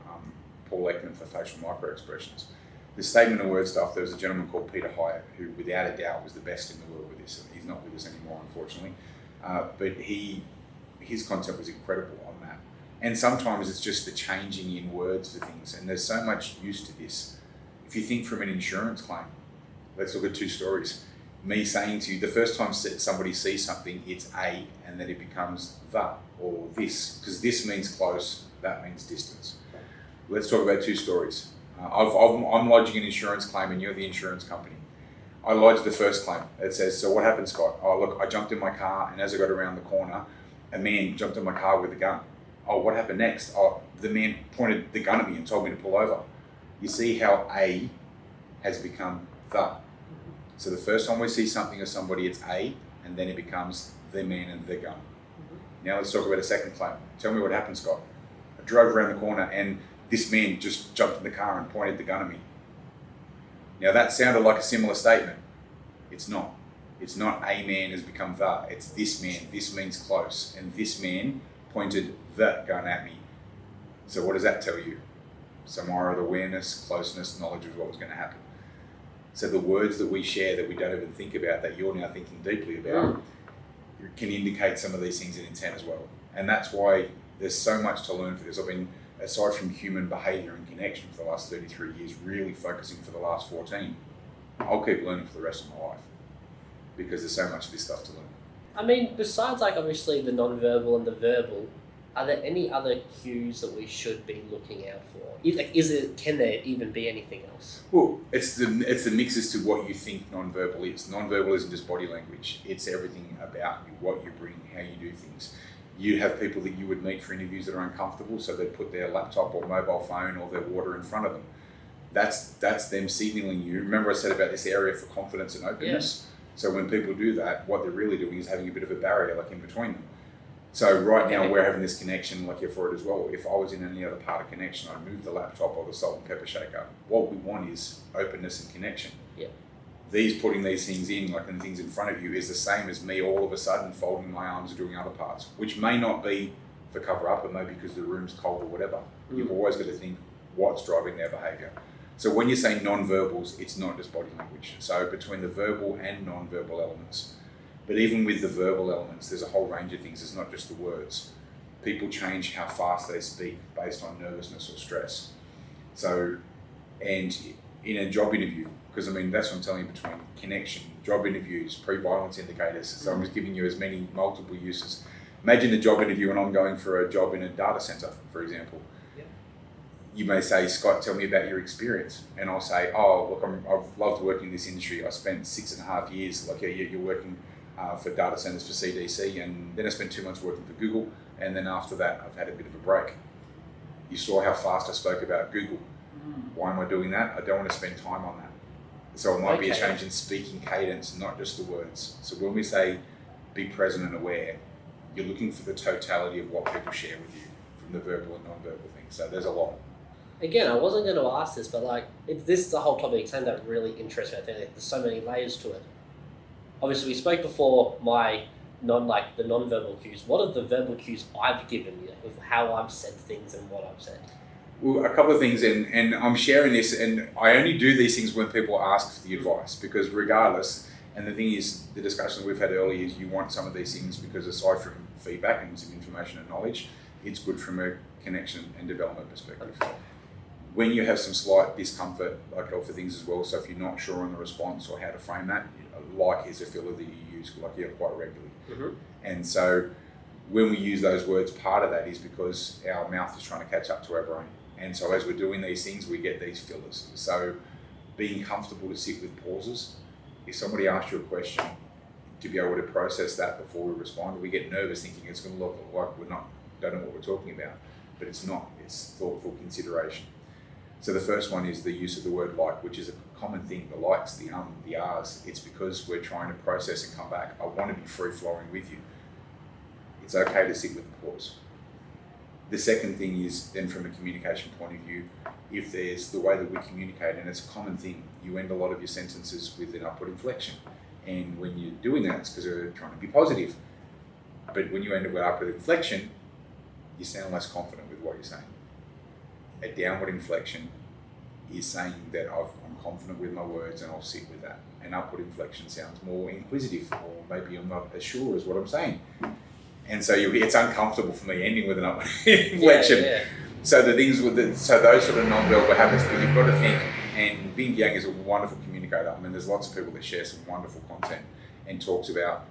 Paul Ekman for facial micro expressions. The statement of word stuff, there was a gentleman called Peter Hyatt who without a doubt was the best in the world with this. He's not with us anymore, unfortunately. But his content was incredible on that. And sometimes it's just the changing in words for things. And there's so much use to this. If you think from an insurance claim, let's look at 2 stories. Me saying to you, the first time somebody sees something, it's a, and then it becomes the or this, because this means close, that means distance. Let's talk about 2 stories. I'm lodging an insurance claim and you're the insurance company. I lodged the first claim. It says, so what happened, Scott? Oh, look, I jumped in my car and as I got around the corner, a man jumped in my car with a gun. Oh, what happened next? Oh, the man pointed the gun at me and told me to pull over. You see how a has become the. So the first time we see something or somebody, it's a, and then it becomes the man and the gun. Now let's talk about a second claim. Tell me what happened, Scott. I drove around the corner and this man just jumped in the car and pointed the gun at me. Now that sounded like a similar statement. It's not. It's not a man has become the. It's this man. This means close. And this man pointed the gun at me. So what does that tell you? Some more of awareness, closeness, knowledge of what was going to happen. So the words that we share that we don't even think about, that you're now thinking deeply about, can indicate some of these things in intent as well. And that's why there's so much to learn for this. I've been, aside from human behaviour and connection for the last 33 years, really focusing for the last 14. I'll keep learning for the rest of my life because there's so much of this stuff to learn. I mean, besides like obviously the non-verbal and the verbal, are there any other cues that we should be looking out for? Can there even be anything else? Well, it's the mix as to what you think non-verbal is. Non-verbal isn't just body language. It's everything about you, what you bring, how you do things. You have people that you would meet for interviews that are uncomfortable, so they put their laptop or mobile phone or their water in front of them. That's them signaling you. Remember I said about this area for confidence and openness? Yeah. So when people do that, what they're really doing is having a bit of a barrier like in between them. So right now we're having this connection like you're for it as well. If I was in any other part of connection, I'd move the laptop or the salt and pepper shaker. What we want is openness and connection. Yeah. Putting these things in, like the things in front of you, is the same as me all of a sudden folding my arms and doing other parts, which may not be for cover up, but maybe because the room's cold or whatever. You've always got to think what's driving their behaviour. So when you say non-verbals, it's not just body language. So between the verbal and non-verbal elements. But even with the verbal elements, there's a whole range of things. It's not just the words. People change how fast they speak based on nervousness or stress. So, and in a job interview, because I mean, that's what I'm telling you, between connection, job interviews, pre-violence indicators. So I'm just giving you as many multiple uses. Imagine a job interview and I'm going for a job in a data center, for example. you may say, Scott, tell me about your experience. And I'll say, oh, look, I've loved working in this industry. I spent 6.5 years, like you're working for data centers for CDC, and then I spent 2 months working for Google. And then after that, I've had a bit of a break. You saw how fast I spoke about Google. Why am I doing that? I don't want to spend time on that. So it might be a change in speaking cadence, not just the words. So when we say be present and aware, you're looking for the totality of what people share with you, from the verbal and non-verbal things. So there's a lot. Again, I wasn't going to ask this, but like this is the whole topic. Something that really interests me. I think there's so many layers to it. Obviously, we spoke before the non-verbal cues. What are the verbal cues I've given you of how I've said things and what I've said? Well, a couple of things, and I'm sharing this, and I only do these things when people ask for the advice, because regardless, and the thing is, the discussion we've had earlier is you want some of these things because aside from feedback and some information and knowledge, it's good from a connection and development perspective. When you have some slight discomfort, I go for things as well, so if you're not sure on the response or how to frame that, like is a filler that you use quite regularly. Mm-hmm. And so when we use those words, part of that is because our mouth is trying to catch up to our brain. And so as we're doing these things, we get these fillers. So being comfortable to sit with pauses. If somebody asks you a question, to be able to process that before we respond, we get nervous thinking it's going to look like don't know what we're talking about, but it's not. It's thoughtful consideration. So the first one is the use of the word like, which is a common thing, the likes, the ahs. It's because we're trying to process and come back. I want to be free-flowing with you. It's okay to sit with a pause. The second thing is then from a communication point of view, if there's the way that we communicate, and it's a common thing, you end a lot of your sentences with an upward inflection. And when you're doing that, it's because you're trying to be positive. But when you end up with upward inflection, you sound less confident with what you're saying. A downward inflection is saying that I'm confident with my words and I'll sit with that. An upward inflection sounds more inquisitive, or maybe I'm not as sure as what I'm saying. And so it's uncomfortable for me ending with an upward inflection. Yeah. So the things so those sort of non-verbal habits, but you've got to think, and Bing Yang is a wonderful communicator. I mean, there's lots of people that share some wonderful content and talks about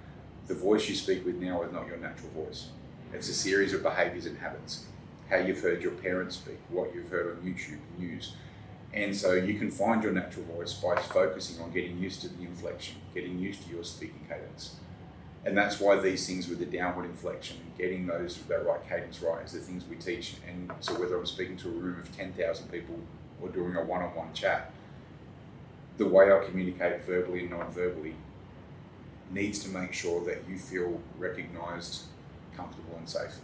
the voice you speak with now is not your natural voice. It's a series of behaviours and habits. How you've heard your parents speak, what you've heard on YouTube, news. And so you can find your natural voice by focusing on getting used to the inflection, getting used to your speaking cadence. And that's why these things with the downward inflection, getting that right cadence right, is the things we teach. And so whether I'm speaking to a room of 10,000 people or doing a one-on-one chat, the way I communicate verbally and non-verbally needs to make sure that you feel recognised, comfortable and safe.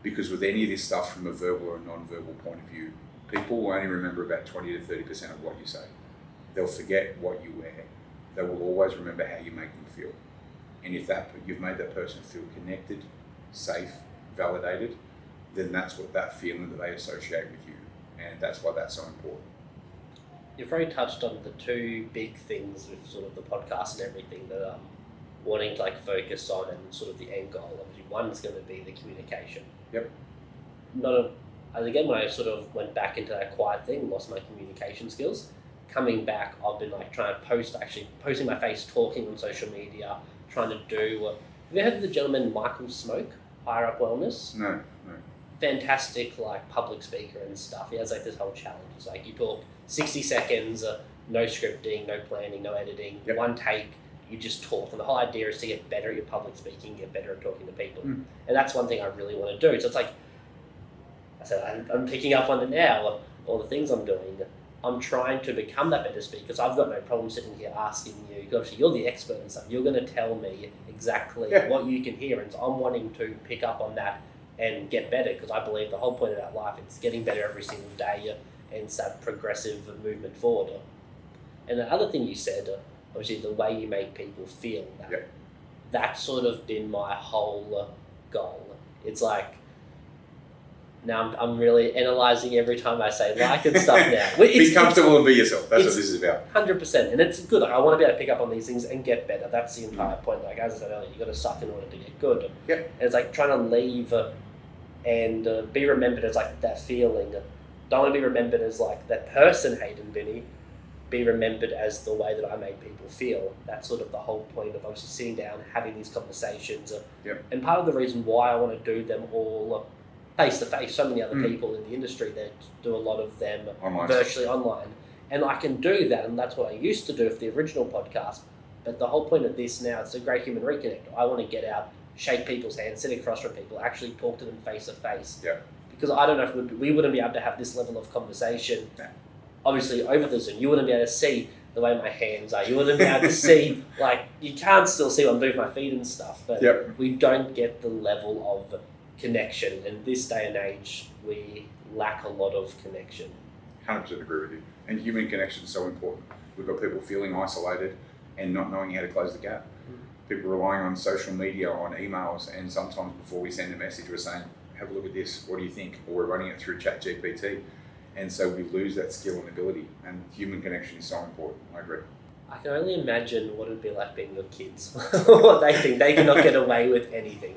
Because with any of this stuff from a verbal or a non-verbal point of view, people will only remember about 20 to 30% of what you say. They'll forget what you wear. They will always remember how you make them feel. And if you've made that person feel connected, safe, validated, then that's what that feeling that they associate with you. And that's why that's so important. You've already touched on the two big things with sort of the podcast and everything that I'm wanting to focus on, and sort of the end goal. Obviously, one's going to be the communication. Yep. And again, when I sort of went back into that quiet thing, lost my communication skills. Coming back, I've been trying to posting my face, talking on social media, trying to do. Have you heard of the gentleman Michael Smoke, Higher Up Wellness? No. Fantastic, public speaker and stuff. He has this whole challenge. It's you talk 60 seconds, no scripting, no planning, no editing, Yep. one take. You just talk, and the whole idea is to get better at your public speaking, get better at talking to people, Mm. and that's one thing I really want to do. So it's I said, I'm picking up on it now. All the things I'm doing, I'm trying to become that better speaker. Because I've got no problem sitting here asking you. Because obviously you're the expert and stuff. You're going to tell me exactly what you can hear, and so I'm wanting to pick up on that and get better. Because I believe the whole point of our life is getting better every single day, and it's that progressive movement forward. And the other thing you said, obviously the way you make people feel, that's sort of been my whole goal. It's now I'm really analysing every time I say and stuff now. Be comfortable and be yourself. That's what this is about. 100%. And it's good. I want to be able to pick up on these things and get better. That's the entire point. As I said earlier, you've got to suck in order to get good. Yep. And it's trying to leave and be remembered as that feeling. Don't want to be remembered as that person, Hayden Binney. Be remembered as the way that I make people feel. That's sort of the whole point of obviously sitting down, having these conversations. Yep. And part of the reason why I want to do them all face to face. So many other people in the industry that do a lot of them Online. virtually online. And I can do that, and that's what I used to do for the original podcast. But the whole point of this now, it's a Great Human Reconnect. I want to get out, shake people's hands, sit across from people, actually talk to them face to face. Yeah. Because I don't know if we wouldn't be able to have this level of conversation. Yeah. Obviously, over the Zoom, you wouldn't be able to see the way my hands are. You wouldn't be able to see, you can't still see when I move my feet and stuff. But we don't get the level of connection. In this day and age, we lack a lot of connection. 100% agree with you. And human connection is so important. We've got people feeling isolated and not knowing how to close the gap. People relying on social media, on emails, and sometimes before we send a message, we're saying, have a look at this, what do you think? Or we're running it through ChatGPT. And so we lose that skill and ability. And human connection is so important. I agree. I can only imagine what it'd be like being your kids. What they think. They cannot get away with anything.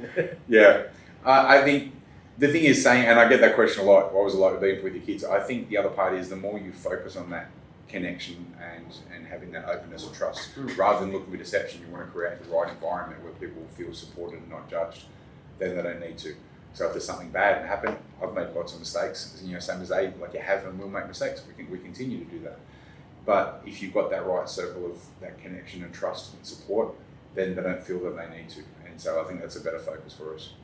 Yeah. I think the thing is saying, and I get that question a lot, what was it like being with your kids? I think the other part is the more you focus on that connection and having that openness and trust, rather than looking for deception, you want to create the right environment where people feel supported and not judged, then they don't need to. So if there's something bad happen, I've made lots of mistakes, same as they, you have and will make mistakes. We continue to do that. But if you've got that right circle of that connection and trust and support, then they don't feel that they need to. And so I think that's a better focus for us.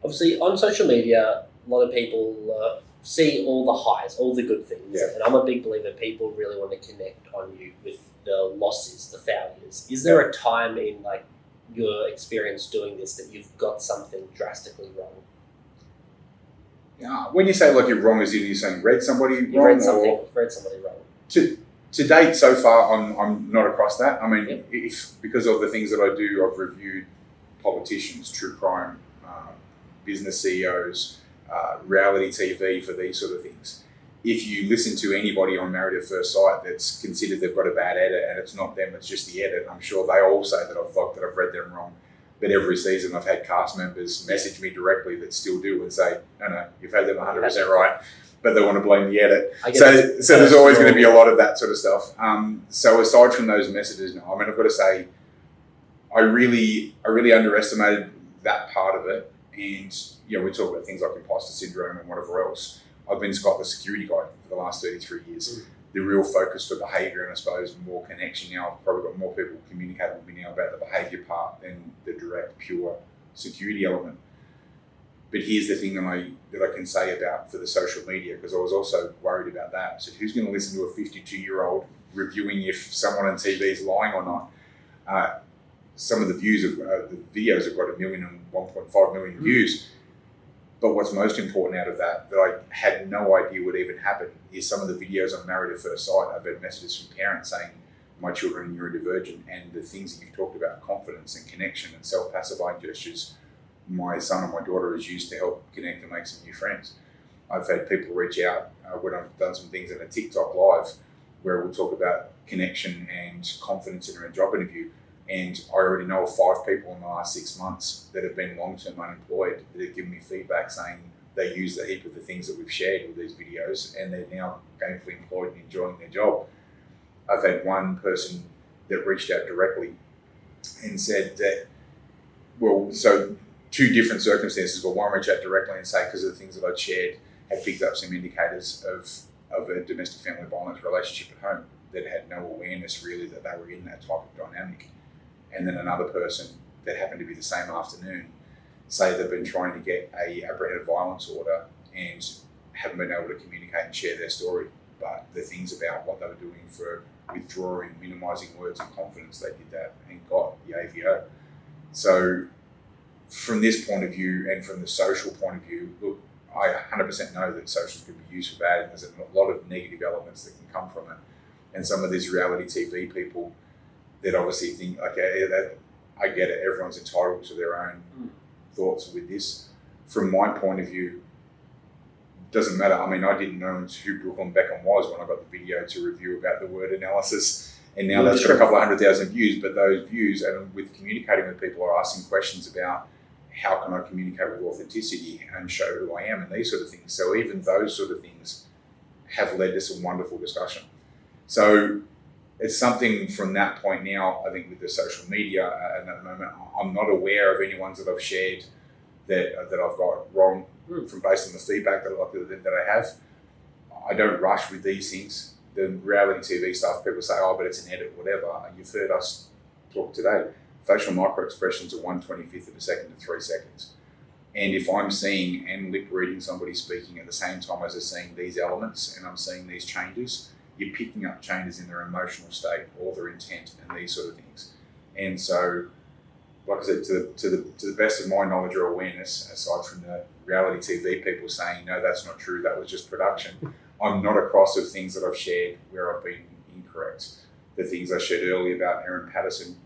Obviously, on social media, a lot of people see all the highs, all the good things. Yeah. And I'm a big believer people really want to connect on you with the losses, the failures. Is there a time in your experience doing this that you've got something drastically wrong? Yeah. When you say you're wrong, as in you're saying read somebody You wrong, read somebody wrong. To date, so far, I'm not across that. I mean, if because of the things that I do, I've reviewed politicians, true crime, business CEOs, reality TV for these sort of things. If you listen to anybody on Married at First Sight that's considered they've got a bad edit and it's not them, it's just the edit, I'm sure they all say that I've read them wrong. But every season I've had cast members message me directly that still do and say, no, you've had them 100% right, but they want to blame the edit. So there's always going to be a lot of that sort of stuff. So aside from those messages, no, I've got to say, I really underestimated that part of it. And, we talk about things like imposter syndrome and whatever else. I've been Scott the security guy for the last 33 years. The real focus for behaviour and I suppose more connection now. I've probably got more people communicating with me now about the behaviour part than the direct, pure security element. But here's the thing that I can say about for the social media, because I was also worried about that. So who's going to listen to a 52-year-old reviewing if someone on TV is lying or not? Some of the views of the videos have got 1 million and 1.5 million views. But what's most important out of that I had no idea would even happen is some of the videos on Married at First Sight. I've had messages from parents saying, my children are neurodivergent, and the things that you've talked about, confidence and connection and self-pacifying gestures, my son and my daughter has used to help connect and make some new friends. I've had people reach out when I've done some things in a TikTok live where we'll talk about connection and confidence in a job interview. And I already know of 5 people in the last 6 months that have been long-term unemployed that have given me feedback saying they use a heap of the things that we've shared with these videos and they're now gainfully employed and enjoying their job. I've had one person that reached out directly and said that, so 2 different circumstances, but one reached out directly and say because of the things that I'd shared had picked up some indicators of a domestic family violence relationship at home that had no awareness really that they were in that type of dynamic. And then another person that happened to be the same afternoon say they've been trying to get a apprehended violence order and haven't been able to communicate and share their story. But the things about what they were doing for withdrawing, minimising words and confidence, they did that and got the AVO. So from this point of view and from the social point of view, look, I 100% know that social can be used for bad and there's a lot of negative elements that can come from it. And some of these reality TV people that obviously think, okay, I get it, everyone's entitled to their own thoughts with this. From my point of view, doesn't matter. I mean, I didn't know who Brooklyn Beckham was when I got the video to review about the word analysis. And now that's got a couple of 100,000 views, but those views, and with communicating with people, are asking questions about how can I communicate with authenticity and show who I am and these sort of things. So even those sort of things have led to some wonderful discussion. So it's something from that point now, I think with the social media and at the moment, I'm not aware of any ones that I've shared that I've got wrong from based on the feedback that I have. I don't rush with these things. The reality TV stuff, people say, oh, but it's an edit, whatever. You've heard us talk today. Facial micro expressions are 1/25 of a second to 3 seconds. And if I'm seeing and lip reading somebody speaking at the same time as they're seeing these elements and I'm seeing these changes, you're picking up changes in their emotional state or their intent and these sort of things. And so, like I said, to the best of my knowledge or awareness, aside from the reality TV people saying, no, that's not true, that was just production, I'm not across of things that I've shared where I've been incorrect. The things I shared earlier about Erin Patterson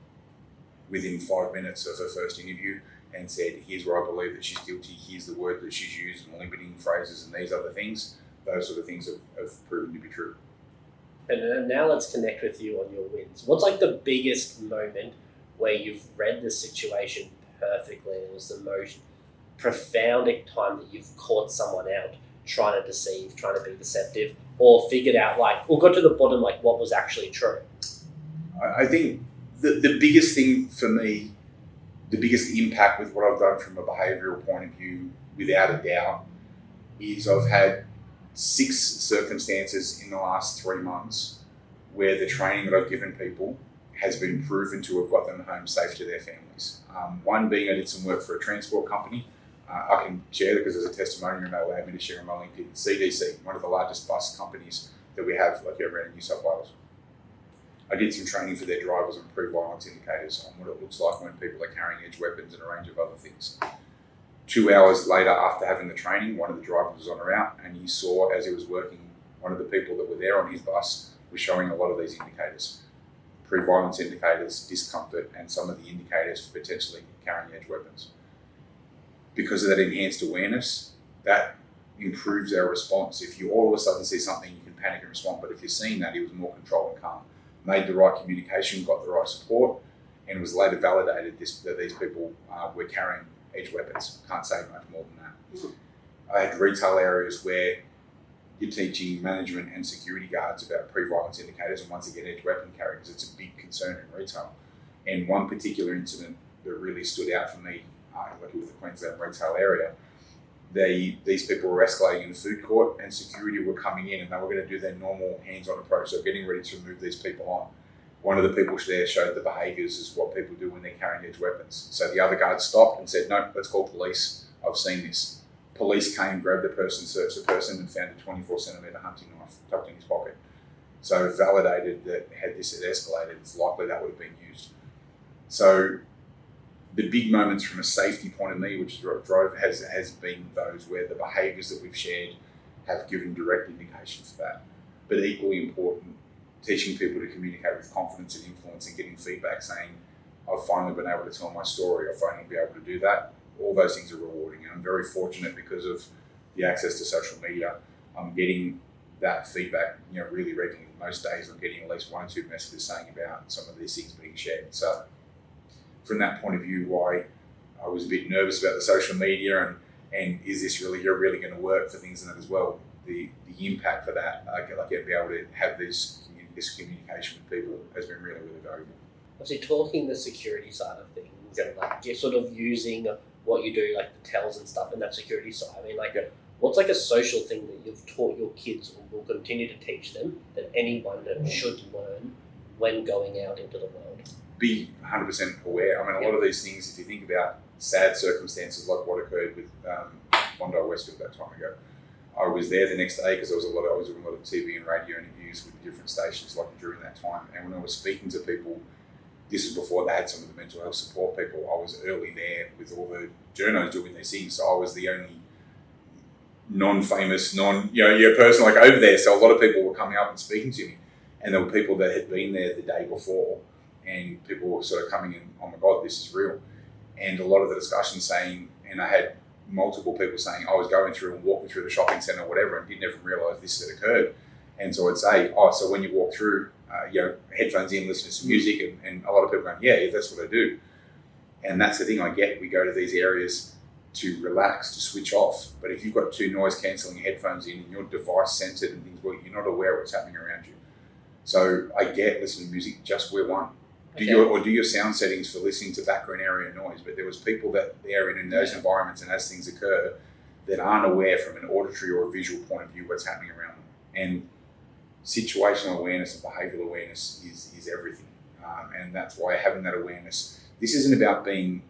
within 5 minutes of her first interview and said, here's where I believe that she's guilty, here's the word that she's used and limiting phrases and these other things, those sort of things have proven to be true. And now let's connect with you on your wins. What's like the biggest moment where you've read the situation perfectly and it was the most profound time that you've caught someone out trying to deceive, trying to be deceptive, or figured out or got to the bottom what was actually true? I think the biggest thing for me, the biggest impact with what I've done from a behavioural point of view, without a doubt, is I've had 6 circumstances in the last 3 months where the training that I've given people has been proven to have got them home safe to their families. One being I did some work for a transport company. I can share that because there's a testimonial and they allowed me to share on my LinkedIn. CDC, one of the largest bus companies that we have around New South Wales. I did some training for their drivers on pre-violence indicators on what it looks like when people are carrying edge weapons and a range of other things. 2 hours later after having the training, one of the drivers was on a route and he saw as he was working, one of the people that were there on his bus was showing a lot of these indicators. Pre-violence indicators, discomfort, and some of the indicators for potentially carrying edge weapons. Because of that enhanced awareness, that improves our response. If you all of a sudden see something, you can panic and respond, but if you're seeing that, he was more controlled and calm, made the right communication, got the right support, and was later validated that these people were carrying edge weapons. Can't say much more than that. I had retail areas where you're teaching management and security guards about pre-violence indicators and once again edge weapon carry, because it's a big concern in retail. And one particular incident that really stood out for me, working with the Queensland retail area, these people were escalating in the food court and security were coming in and they were going to do their normal hands-on approach, so getting ready to move these people on. One of the people there showed the behaviours as what people do when they're carrying edge weapons. So the other guard stopped and said, no, let's call police. I've seen this. Police came, grabbed the person, searched the person and found a 24-centimetre hunting knife tucked in his pocket. So validated that had this escalated, it's likely that would have been used. So the big moments from a safety point of view, which drove has been those where the behaviours that we've shared have given direct indication for that. But equally important, teaching people to communicate with confidence and influence and getting feedback saying, I've finally been able to tell my story, I've finally been able to do that. All those things are rewarding. And I'm very fortunate because of the access to social media. I'm getting that feedback, really regularly. Most days I'm getting at least 1 or 2 messages saying about some of these things being shared. So from that point of view, why I was a bit nervous about the social media and is this really going to work for things and that as well. The impact for that, be able to have this communication with people has been really, really valuable. Obviously, talking the security side of things, and you're sort of using what you do, like the tells and stuff, and that security side. I mean, what's a social thing that you've taught your kids or will continue to teach them that anyone should learn when going out into the world? Be 100% aware. I mean, a lot of these things, if you think about sad circumstances like what occurred with Bondi Westfield that time ago, I was there the next day because I was doing a lot of TV and radio interviews with different stations during that time. And when I was speaking to people, this was before they had some of the mental health support people. I was early there with all the journos doing these things. So I was the only non-famous, person over there. So a lot of people were coming up and speaking to me. And there were people that had been there the day before and people were sort of coming in, oh my God, this is real. And a lot of the discussion saying, and I had multiple people saying I was going through and walking through the shopping centre or whatever and didn't even realise this had occurred. And so I'd say, so when you walk through, headphones in, listen to some music, and a lot of people going, yeah, that's what I do. And that's the thing I get. We go to these areas to relax, to switch off. But if you've got 2 noise cancelling headphones in and you're device centred and things, you're not aware of what's happening around you. So I get listening to music, just wear one. Do your sound settings for listening to background area noise. But there was people that are in those environments, and as things occur, that aren't aware from an auditory or a visual point of view what's happening around them. And situational awareness and behavioural awareness is everything. And that's why having that awareness, this isn't about being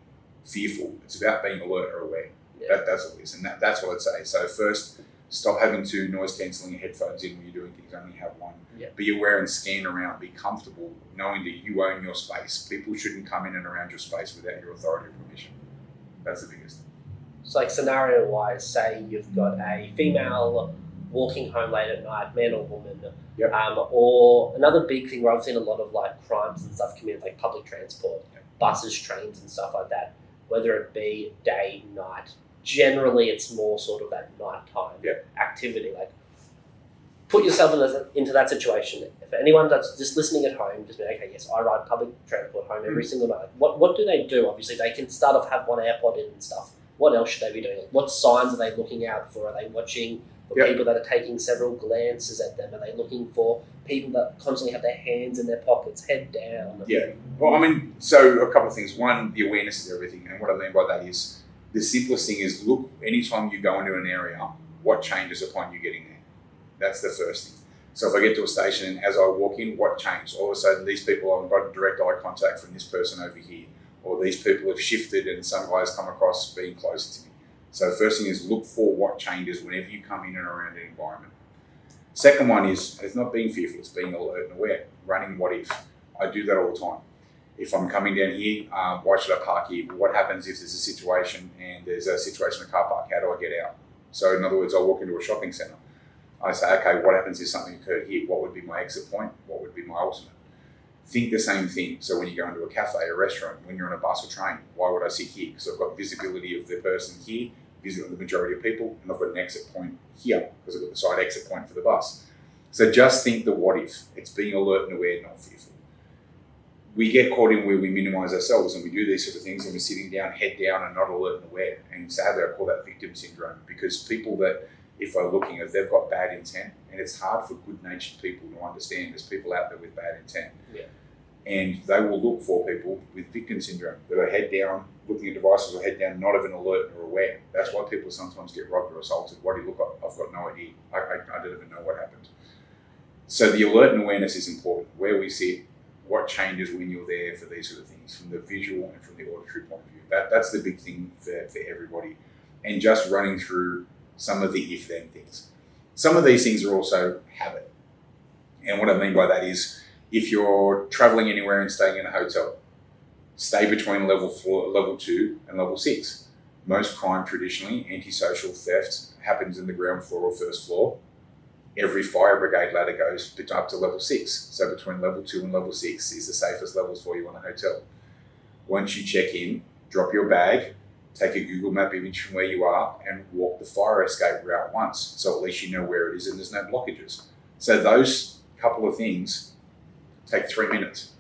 fearful, it's about being alert or aware. Yeah. That's what it is. And that's what I'd say. So first, stop having two noise cancelling headphones in when you're doing things, only have one. Yeah. Be aware and scan around, be comfortable knowing that you own your space. People shouldn't come in and around your space without your authority or permission. That's the biggest. So like scenario wise, say you've got a female walking home late at night, man or woman, Yep. Or another big thing where I've seen a lot of like crimes and stuff committed, like public transport, buses, trains and stuff like that, whether it be day, night. Generally it's more sort of that nighttime activity. Like put yourself into that situation. If anyone that's just listening at home, just be okay, yes, I ride public transport home every single night. What do they do? Obviously they can start off have one AirPod in and stuff. What else should they be doing? What signs are they looking out for? Are they watching for people that are taking several glances at them? Are they looking for people that constantly have their hands in their pockets, head down? Yeah. Well, I mean, so a couple of things. One, the awareness is everything. And what I mean by that is the simplest thing is look, anytime you go into an area, what changes upon you getting there? That's the first thing. So if I get to a station and as I walk in, what changed? All of a sudden, these people, I've got direct eye contact from this person over here. Or these people have shifted and some guys come across being closer to me. So first thing is look for what changes whenever you come in and around an environment. Second one is it's not being fearful, it's being alert and aware. Running what if. I do that all the time. If I'm coming down here, why should I park here? What happens if there's a situation and there's a situation in a car park? How do I get out? So in other words, I walk into a shopping centre. I say, okay, what happens if something occurred here? What would be my exit point? What would be my ultimate? Think the same thing. So when you go into a cafe, a restaurant, when you're on a bus or train, why would I sit here? Because I've got visibility of the person here, visibility of the majority of people, and I've got an exit point here because I've got the side exit point for the bus. So just think the what if. It's being alert and aware, not fearful. We get caught in where we minimise ourselves and we do these sort of things and we're sitting down, head down and not alert and aware. And sadly, I call that victim syndrome because people that, if I'm looking at, they've got bad intent, and it's hard for good-natured people to understand. There's people out there with bad intent. Yeah. And they will look for people with victim syndrome that are head down, looking at devices or head down, not even alert or aware. That's why people sometimes get robbed or assaulted. Why do you look? I've got no idea. I don't even know what happened. So the alert and awareness is important. Where we sit, what changes when you're there for these sort of things, from the visual and from the auditory point of view. That's the big thing for everybody. And just running through some of the if-then things. Some of these things are also habit. And what I mean by that is, if you're traveling anywhere and staying in a hotel, stay between level 2 and level 6. Most crime traditionally, antisocial theft, happens in the ground floor or first floor. Every fire brigade ladder goes up to level 6. So between level 2 and level 6 is the safest levels for you on a hotel. Once you check in, drop your bag, take a Google map image from where you are and walk the fire escape route once. So at least you know where it is and there's no blockages. So those couple of things take 3 minutes.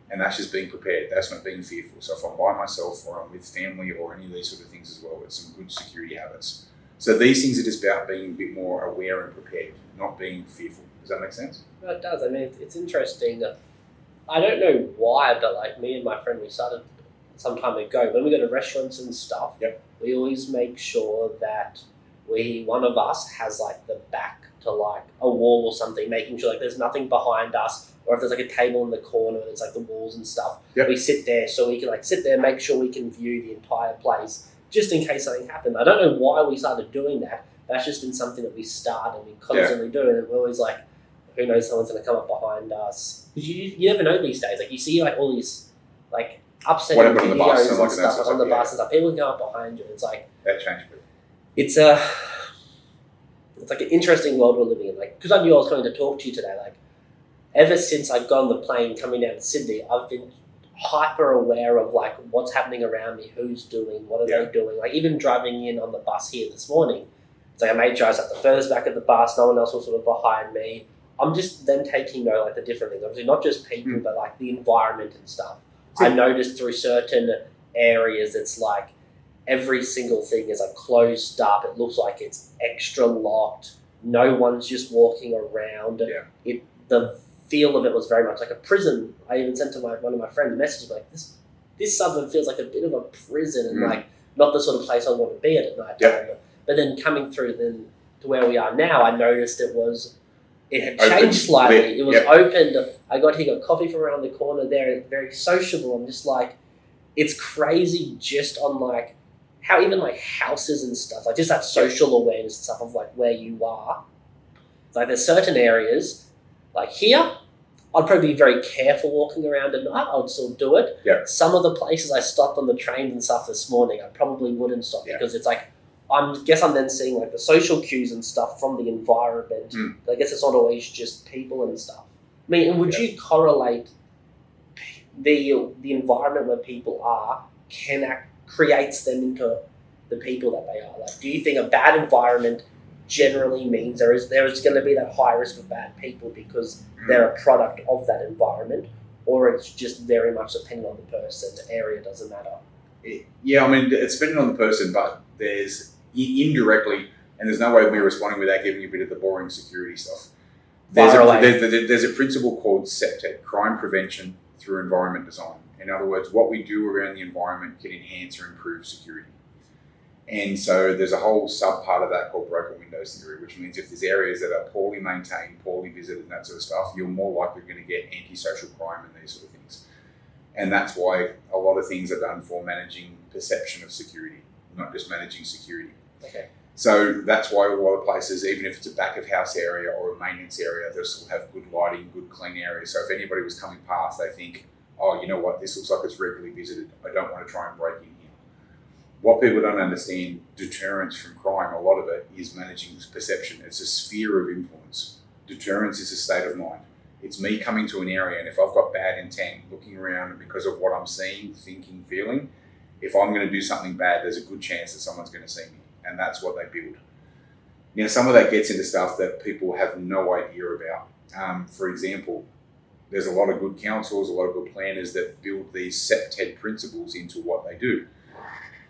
And that's just being prepared. That's not being fearful. So if I'm by myself or I'm with family or any of these sort of things as well, it's some good security habits. So these things are just about being a bit more aware and prepared, not being fearful. Does that make sense? No, it does. I mean, it's interesting that I don't know why, but like me and my friend, we started some time ago. When we go to restaurants and stuff, we always make sure that one of us has like the back to like a wall or something, making sure like there's nothing behind us, or if there's like a table in the corner and it's like the walls and stuff, we sit there so we can like sit there, make sure we can view the entire place, just in case something happened. I don't know why we started doing that. That's just been something that we start and we constantly do, and we're always like, who knows, someone's going to come up behind us. Because you never know these days. Like you see like all these like upsetting videos and stuff on the bus and stuff. People can go up behind you. And it's like that changed. It's like an interesting world we're living in. Like because I knew I was coming to talk to you today. Like ever since I've got on the plane coming down to Sydney, I've been hyper aware of like what's happening around me, who's doing, what are they doing. Like even driving in on the bus here this morning, it's like I made sure I sat the furthest back of the bus. No one else was sort of behind me. I'm just then taking note like the different things. Obviously not just people, but like the environment and stuff. I noticed through certain areas, it's like every single thing is like closed up. It looks like it's extra locked. No one's just walking around. The feel of it was very much like a prison. I even sent to one of my friends a message like, this suburb feels like a bit of a prison and like not the sort of place I want to be at night time. But then coming through then to where we are now, I noticed it had changed slightly. It was opened. I got here, got coffee from around the corner there, very sociable. I'm just like, it's crazy just on like how even like houses and stuff, like just that social awareness and stuff of like where you are. Like there's certain areas, like here, I'd probably be very careful walking around at night. I would still do it. Yeah. Some of the places I stopped on the trains and stuff this morning, I probably wouldn't stop because it's like, I'm then seeing like the social cues and stuff from the environment. I guess it's not always just people and stuff. I mean, and would you correlate the environment where people are creates them into the people that they are? Like, do you think a bad environment generally means there is going to be that high risk of bad people because they're a product of that environment, or it's just very much depending on the person, the area doesn't matter? Yeah, I mean, it's depending on the person, but there's indirectly, and there's no way of me responding without giving you a bit of the boring security stuff. There's a principle called CPTED, crime prevention through environment design. In other words, what we do around the environment can enhance or improve security. And so there's a whole sub-part of that called broken windows theory, which means if there's areas that are poorly maintained, poorly visited, and that sort of stuff, you're more likely going to get antisocial crime and these sort of things. And that's why a lot of things are done for managing perception of security, not just managing security. Okay. So that's why a lot of places, even if it's a back of house area or a maintenance area, they'll still have good lighting, good clean areas. So if anybody was coming past, they think, oh, you know what, this looks like it's regularly visited. I don't want to try and break in here. What people don't understand, deterrence from crime, a lot of it is managing perception. It's a sphere of influence. Deterrence is a state of mind. It's me coming to an area, and if I've got bad intent, looking around, and because of what I'm seeing, thinking, feeling, if I'm going to do something bad, there's a good chance that someone's going to see me. And that's what they build. Now, some of that gets into stuff that people have no idea about. For example, there's a lot of good councils, a lot of good planners that build these CPTED principles into what they do.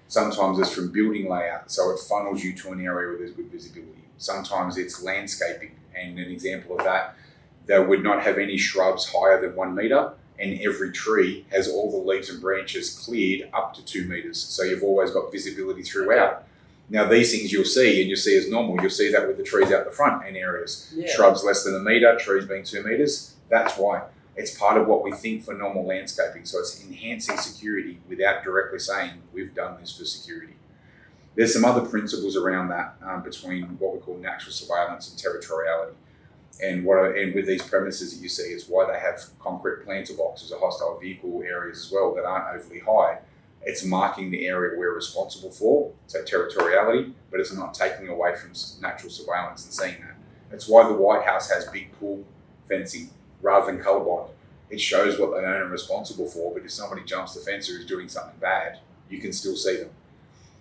Sometimes it's from building layout, so it funnels you to an area where there's good visibility. Sometimes it's landscaping, and an example of that, they would not have any shrubs higher than 1 metre, and every tree has all the leaves and branches cleared up to 2 metres, so you've always got visibility throughout. Now, these things you'll see as normal. You'll see that with the trees out the front in areas. Yeah. Shrubs less than 1 metre, trees being 2 metres. That's why. It's part of what we think for normal landscaping. So it's enhancing security without directly saying we've done this for security. There's some other principles around that between what we call natural surveillance and territoriality. And with these premises that you see, it's why they have concrete planter boxes or hostile vehicle areas as well that aren't overly high. It's marking the area we're responsible for, so territoriality, but it's not taking away from natural surveillance and seeing that. It's why the White House has big pool fencing rather than colourblind. It shows what they own and responsible for, but if somebody jumps the fence or is doing something bad, you can still see them.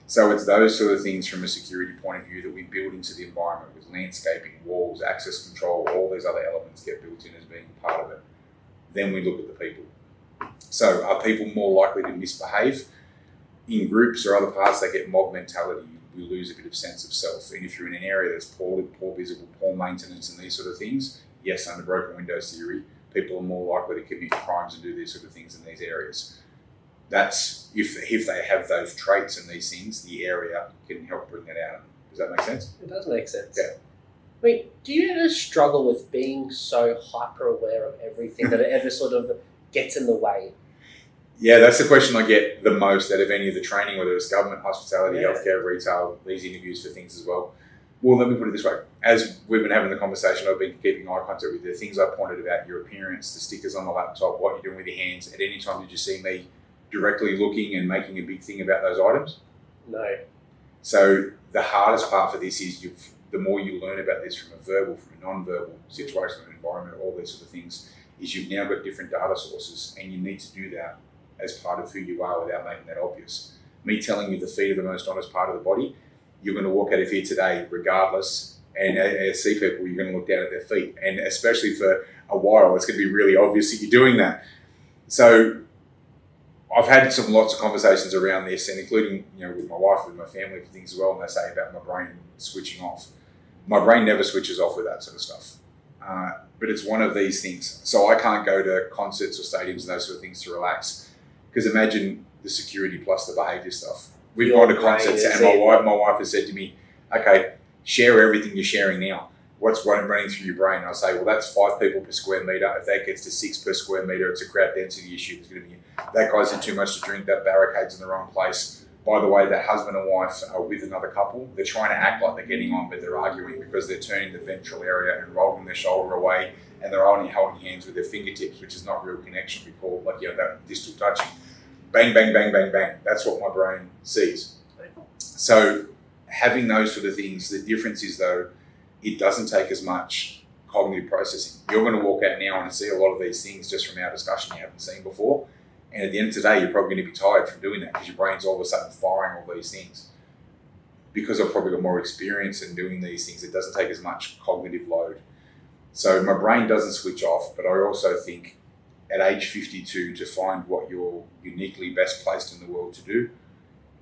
So it's those sort of things from a security point of view that we build into the environment with landscaping, walls, access control, all these other elements get built in as being part of it. Then we look at the people. So are people more likely to misbehave? In groups or other parts, they get mob mentality. We lose a bit of sense of self. And if you're in an area that's poor visible, poor maintenance and these sort of things, yes, under broken windows theory, people are more likely to commit crimes and do these sort of things in these areas. That's if they have those traits and these things, the area can help bring that out. Does that make sense? It does make sense. Yeah. I mean, do you ever struggle with being so hyper aware of everything that it ever sort of gets in the way? Yeah, that's the question I get the most out of any of the training, whether it's government, hospitality, healthcare, retail, these interviews for things as well. Well, let me put it this way. As we've been having the conversation, I've been keeping eye contact with you. The things I pointed about, your appearance, the stickers on the laptop, what you're doing with your hands. At any time did you see me directly looking and making a big thing about those items? No. So the hardest part for this is the more you learn about this from a verbal, from a non-verbal situation, environment, all these sort of things, is you've now got different data sources and you need to do that as part of who you are without making that obvious. Me telling you the feet are the most honest part of the body, you're going to walk out of here today regardless, and as see people, you're going to look down at their feet. And especially for a while, it's going to be really obvious that you're doing that. So I've had lots of conversations around this, and including with my wife, with my family, for things as well, and they say about my brain switching off. My brain never switches off with that sort of stuff. but it's one of these things. So I can't go to concerts or stadiums and those sort of things to relax. Because imagine the security plus the behaviour stuff. We've gone to concerts and my wife has said to me, okay, share everything you're sharing now. What's running through your brain? And I'll say, well, that's 5 people per square metre. If that gets to 6 per square metre, it's a crowd density issue. There's going to be that guy's in too much to drink, that barricade's in the wrong place. By the way, that husband and wife are with another couple. They're trying to act like they're getting on, but they're arguing because they're turning the ventral area and rolling their shoulder away, and they're only holding hands with their fingertips, which is not real connection. We call like that distal touching. Bang, bang, bang, bang, bang. That's what my brain sees. So having those sort of things, the difference is though, it doesn't take as much cognitive processing. You're going to walk out now and see a lot of these things just from our discussion you haven't seen before. And at the end of the day, you're probably going to be tired from doing that because your brain's all of a sudden firing all these things. Because I've probably got more experience in doing these things, it doesn't take as much cognitive load. So my brain doesn't switch off, but I also think at age 52 to find what you're uniquely best placed in the world to do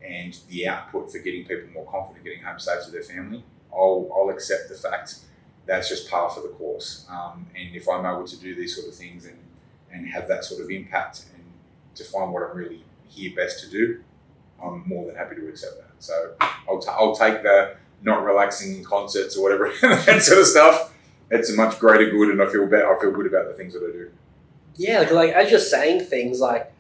and the output for getting people more confident getting home safe to their family, I'll accept the fact that's just par for the course. And if I'm able to do these sort of things and have that sort of impact and to find what I'm really here best to do, I'm more than happy to accept that. So I'll take the not relaxing in concerts or whatever, that sort of stuff. It's a much greater good, and I feel better. I feel good about the things that I do. Yeah, like as you're saying things, like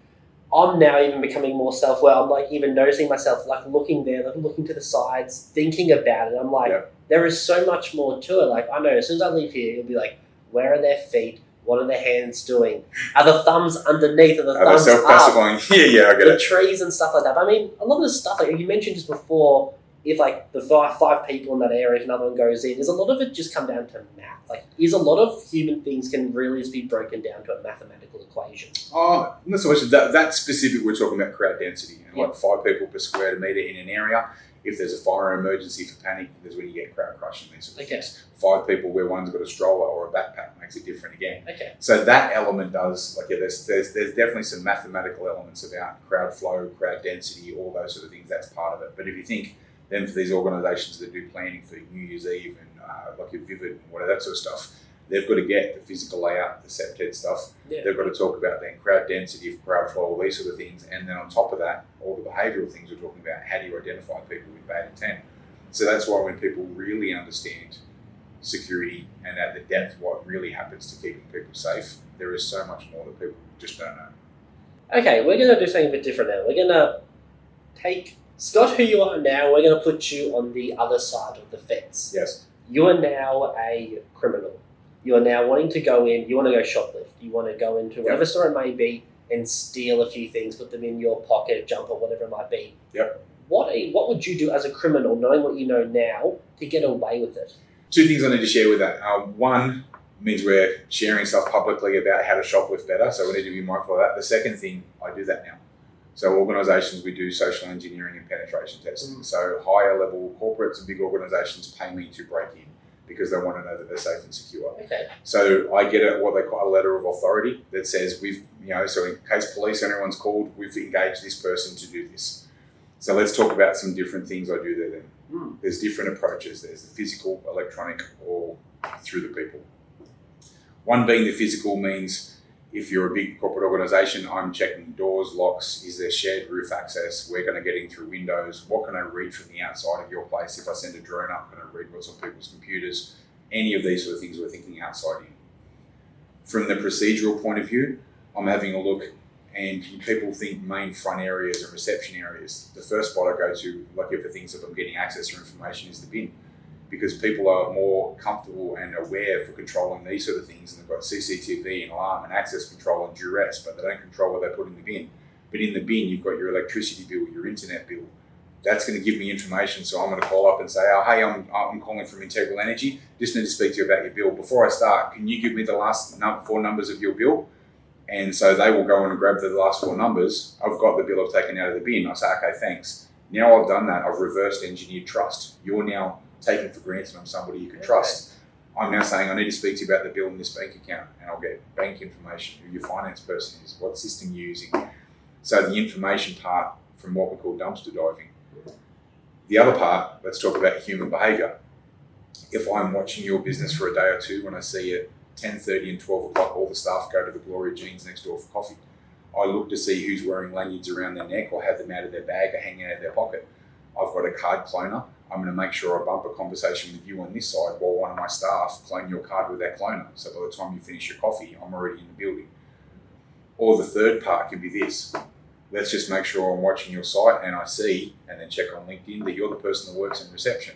I'm now even becoming more self-aware. I'm like even noticing myself, like looking there, like looking to the sides, thinking about it. I'm like, There is so much more to it. Like I know as soon as I leave here, it'll be like, where are their feet? What are their hands doing? Are the thumbs underneath? Are the thumbs self-pacifying? up? Yeah, I get the it. trees and stuff like that. But I mean, a lot of the stuff, like you mentioned just before, if like the five people in that area, if another one goes in, is a lot of it just come down to math. Like, is a lot of human things can really just be broken down to a mathematical equation. Oh, not so much that specific. We're talking about crowd density and like 5 people per square metre in an area. If there's a fire emergency for panic, there's when you get crowd crushing these sort of things. 5 people where one's got a stroller or a backpack makes it different again. Okay. So that element does, like, there's definitely some mathematical elements about crowd flow, crowd density, all those sort of things. That's part of it. But if you think then for these organisations that do planning for New Year's Eve and like your Vivid and whatever that sort of stuff, they've got to get the physical layout, the septet stuff. Yeah. They've got to talk about then crowd density, crowd flow, all these sort of things. And then on top of that, all the behavioural things we're talking about. How do you identify people with bad intent? So that's why when people really understand security and at the depth what really happens to keeping people safe, there is so much more that people just don't know. Okay, we're going to do something a bit different now. We're going to take Scott, who you are now, we're going to put you on the other side of the fence. Yes. You are now a criminal. You are now wanting to go in, you want to go shoplift, you want to go into whatever store it may be and steal a few things, put them in your pocket, jumper, whatever it might be. Yep. What would you do as a criminal, knowing what you know now, to get away with it? 2 things I need to share with that. One means we're sharing stuff publicly about how to shoplift better, so we need to be mindful of that. The second thing, I do that now. So organisations, we do social engineering and penetration testing. So higher level corporates and big organisations pay me to break in because they want to know that they're safe and secure. Okay. So I get what they call a letter of authority that says so in case police and everyone's called, we've engaged this person to do this. So let's talk about some different things I do there then. There's different approaches. There's the physical, electronic, or through the people. One being the physical means if you're a big corporate organisation, I'm checking doors, locks, is there shared roof access, we're going to get in through windows, what can I read from the outside of your place? If I send a drone up, can I read what's on people's computers? Any of these sort of things we're thinking outside in. From the procedural point of view, I'm having a look and people think main front areas and reception areas. The first spot I go to, like if the things that I'm getting access to information is the bin. Because people are more comfortable and aware for controlling these sort of things, and they've got CCTV and alarm and access control and duress, but they don't control what they put in the bin. But in the bin, you've got your electricity bill, your internet bill. That's going to give me information, so I'm going to call up and say, oh, hey, I'm calling from Integral Energy, just need to speak to you about your bill. Before I start, can you give me the last 4 numbers of your bill? And so they will go and grab the last 4 numbers. I've got the bill I've taken out of the bin. I say, okay, thanks. Now I've done that, I've reversed engineered trust. You're now taken for granted I'm somebody you can trust. I'm now saying I need to speak to you about the bill in this bank account, and I'll get bank information, who your finance person is, what system you're using. So the information part from what we call dumpster diving. The other part, let's talk about human behaviour. If I'm watching your business for a day or two, when I see it 10:30 and 12 o'clock, all the staff go to the Gloria Jeans next door for coffee. I look to see who's wearing lanyards around their neck or have them out of their bag or hanging out of their pocket. I've got a card cloner. I'm going to make sure I bump a conversation with you on this side while one of my staff clone your card with their cloner. So by the time you finish your coffee, I'm already in the building. Or the third part can be this. Let's just make sure I'm watching your site and I see, and then check on LinkedIn, that you're the person that works in reception.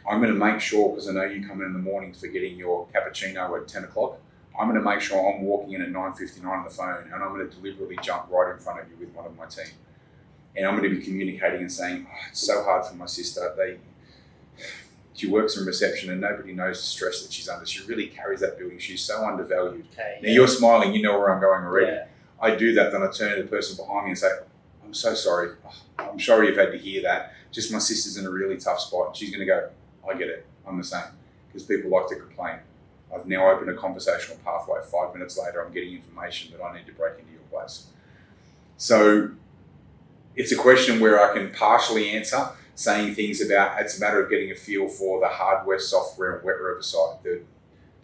I'm going to make sure, because I know you come in the mornings for getting your cappuccino at 10 o'clock, I'm going to make sure I'm walking in at 9:59 on the phone, and I'm going to deliberately jump right in front of you with one of my team. And I'm going to be communicating and saying, it's so hard for my sister. She works in reception and nobody knows the stress that she's under. She really carries that building. She's so undervalued. Okay, Now you're smiling, you know where I'm going already. Yeah. I do that, then I turn to the person behind me and say, I'm so sorry. I'm sorry you've had to hear that. Just my sister's in a really tough spot. And she's going to go, I get it. I'm the same. Because people like to complain. I've now opened a conversational pathway. 5 minutes later, I'm getting information that I need to break into your place. So it's a question where I can partially answer, saying things about it's a matter of getting a feel for the hardware, software, and wet river site, the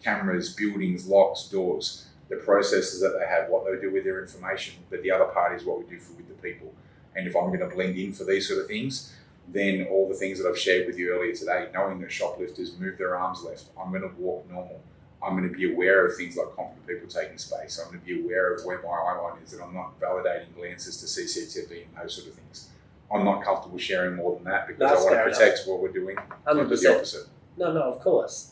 cameras, buildings, locks, doors, the processes that they have, what they do with their information. But the other part is what we do with the people. And if I'm going to blend in for these sort of things, then all the things that I've shared with you earlier today, knowing that shoplifters move their arms left, I'm going to walk normal. I'm going to be aware of things like confident people taking space. I'm going to be aware of where my eye line is, that I'm not validating glances to CCTV and those sort of things. I'm not comfortable sharing more than that because I want to protect what we're doing, not the opposite. No, of course.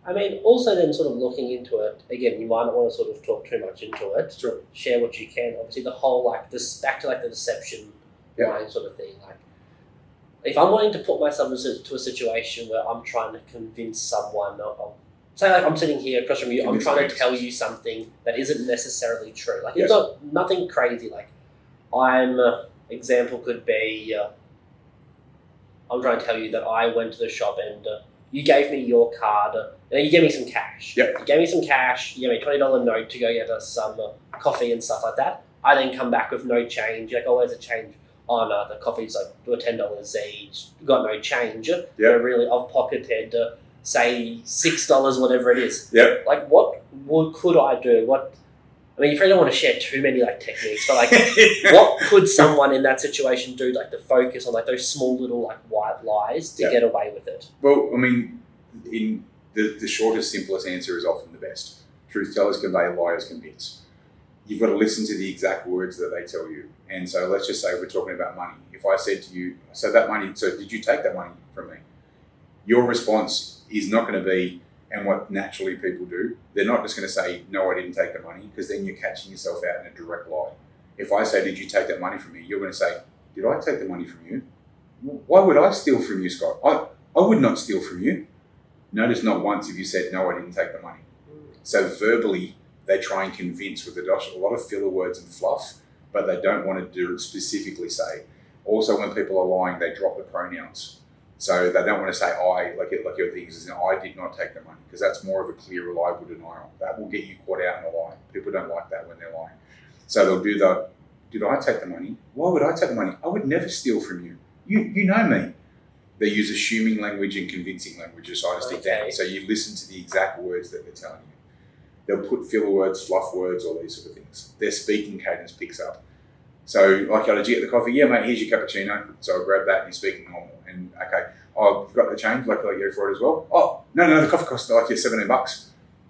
I mean, also then sort of looking into it, again, you might not want to sort of talk too much into it. Sure. Share what you can. Obviously, the whole, like, this back to, like, the deception line sort of thing. Like, if I'm wanting to put myself into a situation where I'm trying to convince someone of say, like, I'm sitting here across from you, I'm trying to tell you something that isn't necessarily true. Like, it's not nothing crazy. Like, example could be, I'm trying to tell you that I went to the shop and you gave me your card, and you gave me some cash. Yep. You gave me some cash, you gave me a $20 note to go get us some coffee and stuff like that. I then come back with no change. Like, always a change. Oh no, the coffee's like $10 each. Got no change. Yep. They're really, I've pocketed, say, $6, whatever it is. Yep. Like, what could I do? I mean, you probably don't want to share too many, like, techniques, but, like, what could someone in that situation do, like, to focus on, like, those small little, like, white lies to get away with it? Well, I mean, in the shortest, simplest answer is often the best. Truth tellers convey, liars convince. You've got to listen to the exact words that they tell you. And so let's just say we're talking about money. If I said to you, so did you take that money from me? Your response is not going to be, and what naturally people do, they're not just going to say, no, I didn't take the money, because then you're catching yourself out in a direct lie. If I say, did you take that money from me? You're going to say, did I take the money from you? Why would I steal from you, Scott? I would not steal from you. Notice not once have you said, no, I didn't take the money. So verbally, they try and convince with a lot of filler words and fluff, but they don't want to specifically say. Also, when people are lying, they drop the pronouns. So they don't want to say I, like your thing is, I did not take the money, because that's more of a clear, reliable denial. That will get you caught out in a lie. People don't like that when they're lying. So they'll do the, did I take the money? Why would I take the money? I would never steal from you. You know me. They use assuming language and convincing language to side stick down. So you listen to the exact words that they're telling you. They'll put filler words, fluff words, all these sort of things. Their speaking cadence picks up. So, like, did you get the coffee? Yeah, mate, here's your cappuccino. So I grab that and you're speaking normal. And, okay, you've got the change, like you for it as well. Oh, no, the coffee costs like $17.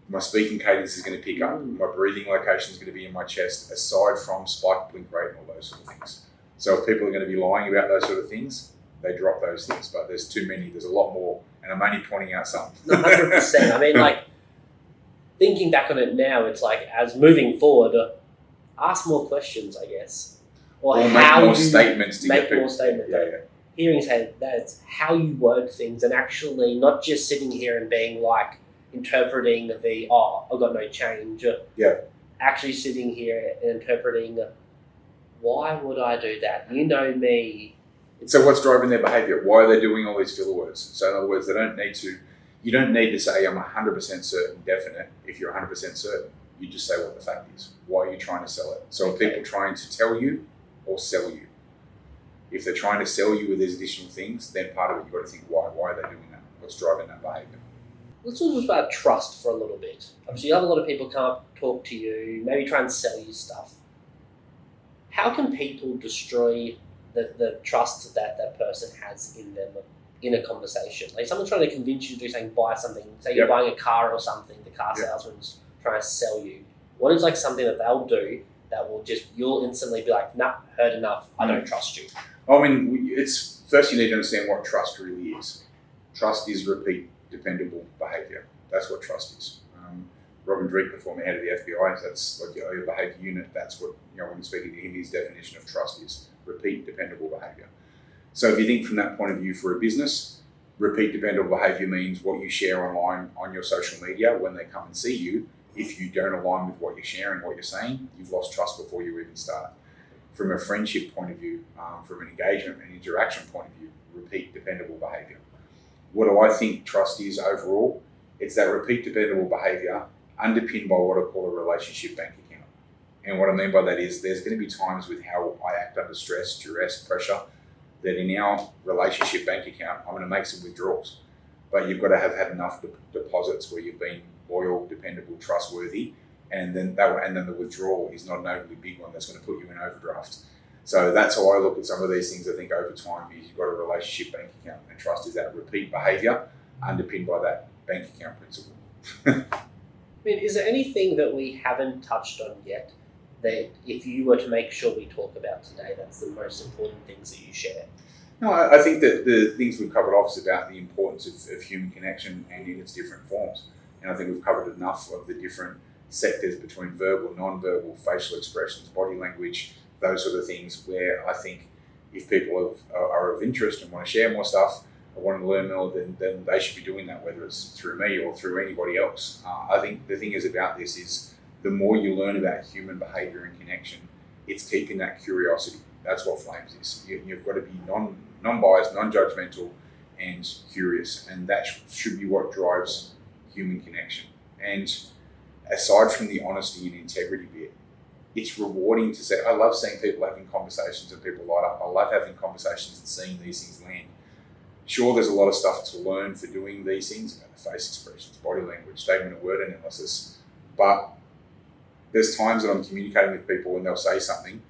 My speaking cadence is going to pick up. My breathing location is going to be in my chest, aside from spike, blink rate, and all those sort of things. So if people are going to be lying about those sort of things, they drop those things. But there's too many. There's a lot more. And I'm only pointing out some. 100%. I mean, like, thinking back on it now, it's like, as moving forward, ask more questions, I guess. Or make more statements to get people. Make more statements. Yeah. Hearing say that's how you word things, and actually not just sitting here and being like interpreting the, I've got no change. Yeah. Actually sitting here and interpreting, why would I do that? You know me. So what's driving their behaviour? Why are they doing all these filler words? So in other words, you don't need to say I'm 100% certain, definite, if you're 100% certain. You just say what the fact is. Why are you trying to sell it? So are people trying to tell you or sell you? If they're trying to sell you with these additional things, then part of it you've got to think, why are they doing that? What's driving that behaviour? Let's talk about trust for a little bit. Obviously, you have a lot of people come up, talk to you, maybe try and sell you stuff. How can people destroy the trust that that person has in them in a conversation? Like someone's trying to convince you to do something, buy something. Say you're buying a car or something, the car salesman's trying to sell you. What is like something that they'll do that will just, you'll instantly be like, nah, heard enough, I don't trust you. I mean, it's first you need to understand what trust really is. Trust is repeat, dependable behaviour. That's what trust is. Robin Dreek, the former head of the FBI, that's like your behaviour unit. That's what, when you're speaking to him, his definition of trust is repeat, dependable behaviour. So if you think from that point of view for a business, repeat, dependable behaviour means what you share online on your social media when they come and see you. If you don't align with what you're sharing, what you're saying, you've lost trust before you even start. From a friendship point of view, from an engagement and interaction point of view, repeat, dependable behaviour. What do I think trust is overall? It's that repeat, dependable behaviour underpinned by what I call a relationship bank account. And what I mean by that is there's going to be times with how I act under stress, duress, pressure, that in our relationship bank account, I'm going to make some withdrawals. But you've got to have had enough deposits where you've been loyal, dependable, trustworthy, and then the withdrawal is not an overly big one that's going to put you in overdraft. So that's how I look at some of these things. I think over time, you've got a relationship bank account, and trust is that repeat behaviour underpinned by that bank account principle. I mean, is there anything that we haven't touched on yet that if you were to make sure we talk about today, that's the most important things that you share? No, I think that the things we've covered off is about the importance of human connection and in its different forms. And I think we've covered enough of the different sectors between verbal, non-verbal, facial expressions, body language, those sort of things, where I think if people are of interest and want to share more stuff, or want to learn more, then they should be doing that, whether it's through me or through anybody else. I think the thing is about this is the more you learn about human behaviour and connection, it's keeping that curiosity. That's what Flames is. You've got to be non-biased, non-judgmental, and curious, and that should be what drives human connection. And aside from the honesty and integrity bit, it's rewarding to say, I love seeing people having conversations and people light up. I love having conversations and seeing these things land. Sure, there's a lot of stuff to learn for doing these things, the face expressions, body language, statement of word analysis, but there's times that I'm communicating with people and they'll say something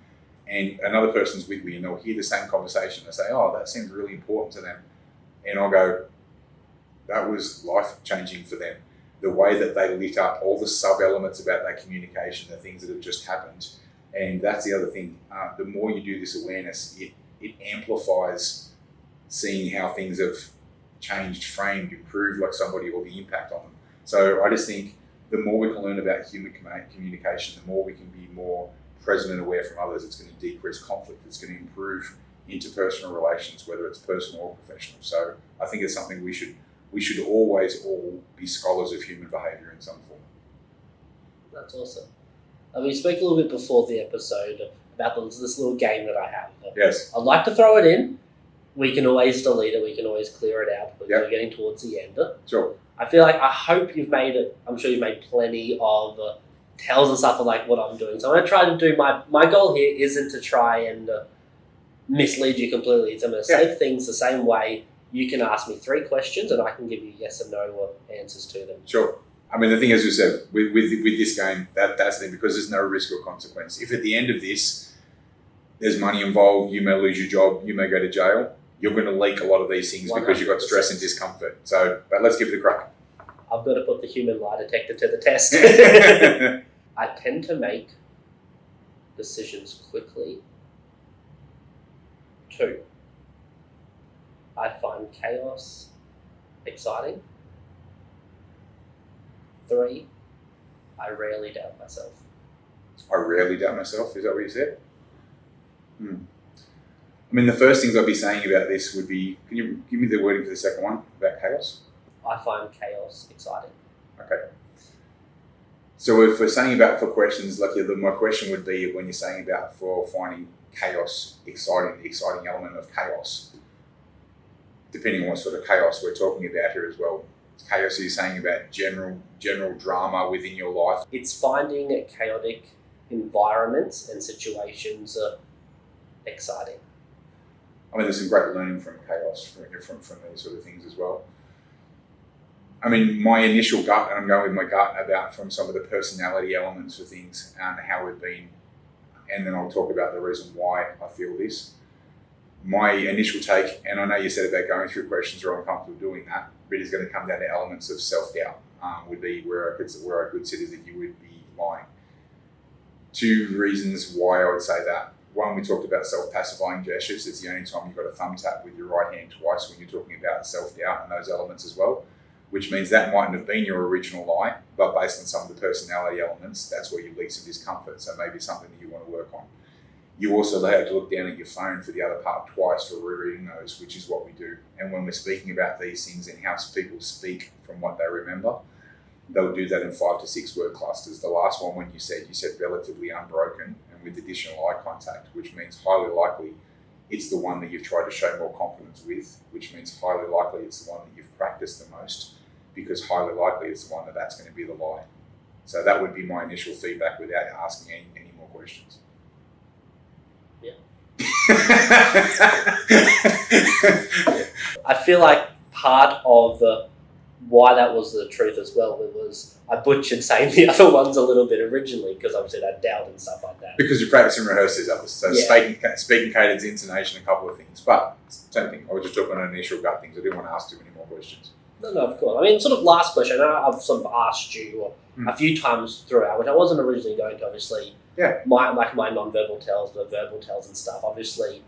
and another person's with me and they'll hear the same conversation. They say, oh, that seems really important to them. And I'll go, that was life-changing for them. The way that they lit up all the sub-elements about that communication, the things that have just happened. And that's the other thing. The more you do this awareness, it amplifies seeing how things have changed, framed, improved like somebody, or the impact on them. So I just think the more we can learn about human communication, the more we can be more present and aware from others. It's going to decrease conflict. It's going to improve interpersonal relations, whether it's personal or professional. So I think it's something we should always all be scholars of human behaviour in some form. That's awesome. We spoke a little bit before the episode about this little game that I have. Yes. I'd like to throw it in. We can always delete it. We can always clear it out. But we're getting towards the end. Sure. I feel like, I hope you've made it. I'm sure you've made plenty of tells and stuff of like what I'm doing. So I'm going to try to do my goal here isn't to try and mislead you completely. It's I'm going to say things the same way. You can ask me 3 questions and I can give you yes and no answers to them. Sure. I mean, the thing, as you said, with this game, that's the thing, because there's no risk or consequence. If at the end of this, there's money involved, you may lose your job, you may go to jail, you're going to leak a lot of these things 100%. Because you've got stress and discomfort. So, but let's give it a crack. I've got to put the human lie detector to the test. I tend to make decisions quickly. 2, I find chaos exciting. 3, I rarely doubt myself. I rarely doubt myself, is that what you said? I mean, the first things I'd be saying about this would be, can you give me the wording for the second one about chaos? I find chaos exciting. Okay. So if we're saying about for questions, like my question would be when you're saying about for finding chaos exciting, the exciting element of chaos, depending on what sort of chaos we're talking about here as well. Chaos is saying about general drama within your life. It's finding chaotic environments and situations exciting. I mean, there's some great learning from chaos, from these sort of things as well. I mean, my initial gut, and I'm going with my gut about from some of the personality elements for things and how we've been, and then I'll talk about the reason why I feel this. My initial take, and I know you said about going through questions or I'm comfortable doing that, but it's going to come down to elements of self-doubt, would be where I could consider that you would be lying. Two reasons why I would say that. One, we talked about self-pacifying gestures. It's the only time you've got a thumb tap with your right hand twice when you're talking about self-doubt and those elements as well, which means that mightn't have been your original lie, but based on some of the personality elements, that's where you leak some discomfort. So maybe something that you want to work on. You also have to look down at your phone for the other part twice for rereading those, which is what we do. And when we're speaking about these things and how people speak from what they remember, they'll do that in 5 to 6 word clusters. The last one, when you said relatively unbroken and with additional eye contact, which means highly likely it's the one that you've tried to show more confidence with, which means highly likely it's the one that you've practiced the most, because highly likely it's the one that's going to be the lie. So that would be my initial feedback without asking any more questions. Yeah. I feel like part of the why that was the truth as well, it was I butchered saying the other ones a little bit originally because obviously I doubt and stuff like that. Because you practice and rehearse these others. So speaking cadence, intonation, a couple of things. But same thing, I was just talking on initial gut things. I didn't want to ask too many more questions. No, of course. I mean, sort of last question, I know I've sort of asked you a few times throughout, which I wasn't originally going to, obviously. Yeah. My non-verbal tells, the verbal tells and stuff. Obviously,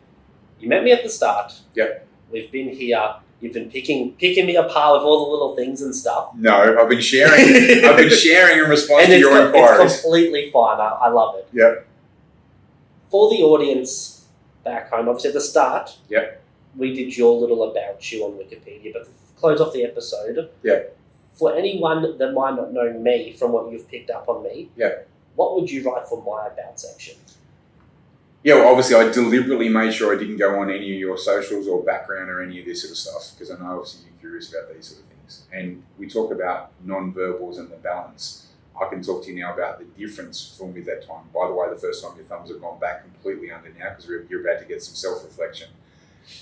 you met me at the start. Yep. We've been here. You've been picking me apart with all the little things and stuff. No, I've been sharing. I've been sharing in response to your inquiries. It's completely fine. I love it. Yep. For the audience back home, obviously at the start, yep, we did your little about you on Wikipedia, but to close off the episode, yep, for anyone that might not know me from what you've picked up on me, yep, what would you write for my about section? Yeah, well, obviously I deliberately made sure I didn't go on any of your socials or background or any of this sort of stuff, because I know obviously you're curious about these sort of things. And we talk about non-verbals and the balance. I can talk to you now about the difference from with that time. By the way, the first time your thumbs have gone back completely under now because you're about to get some self-reflection.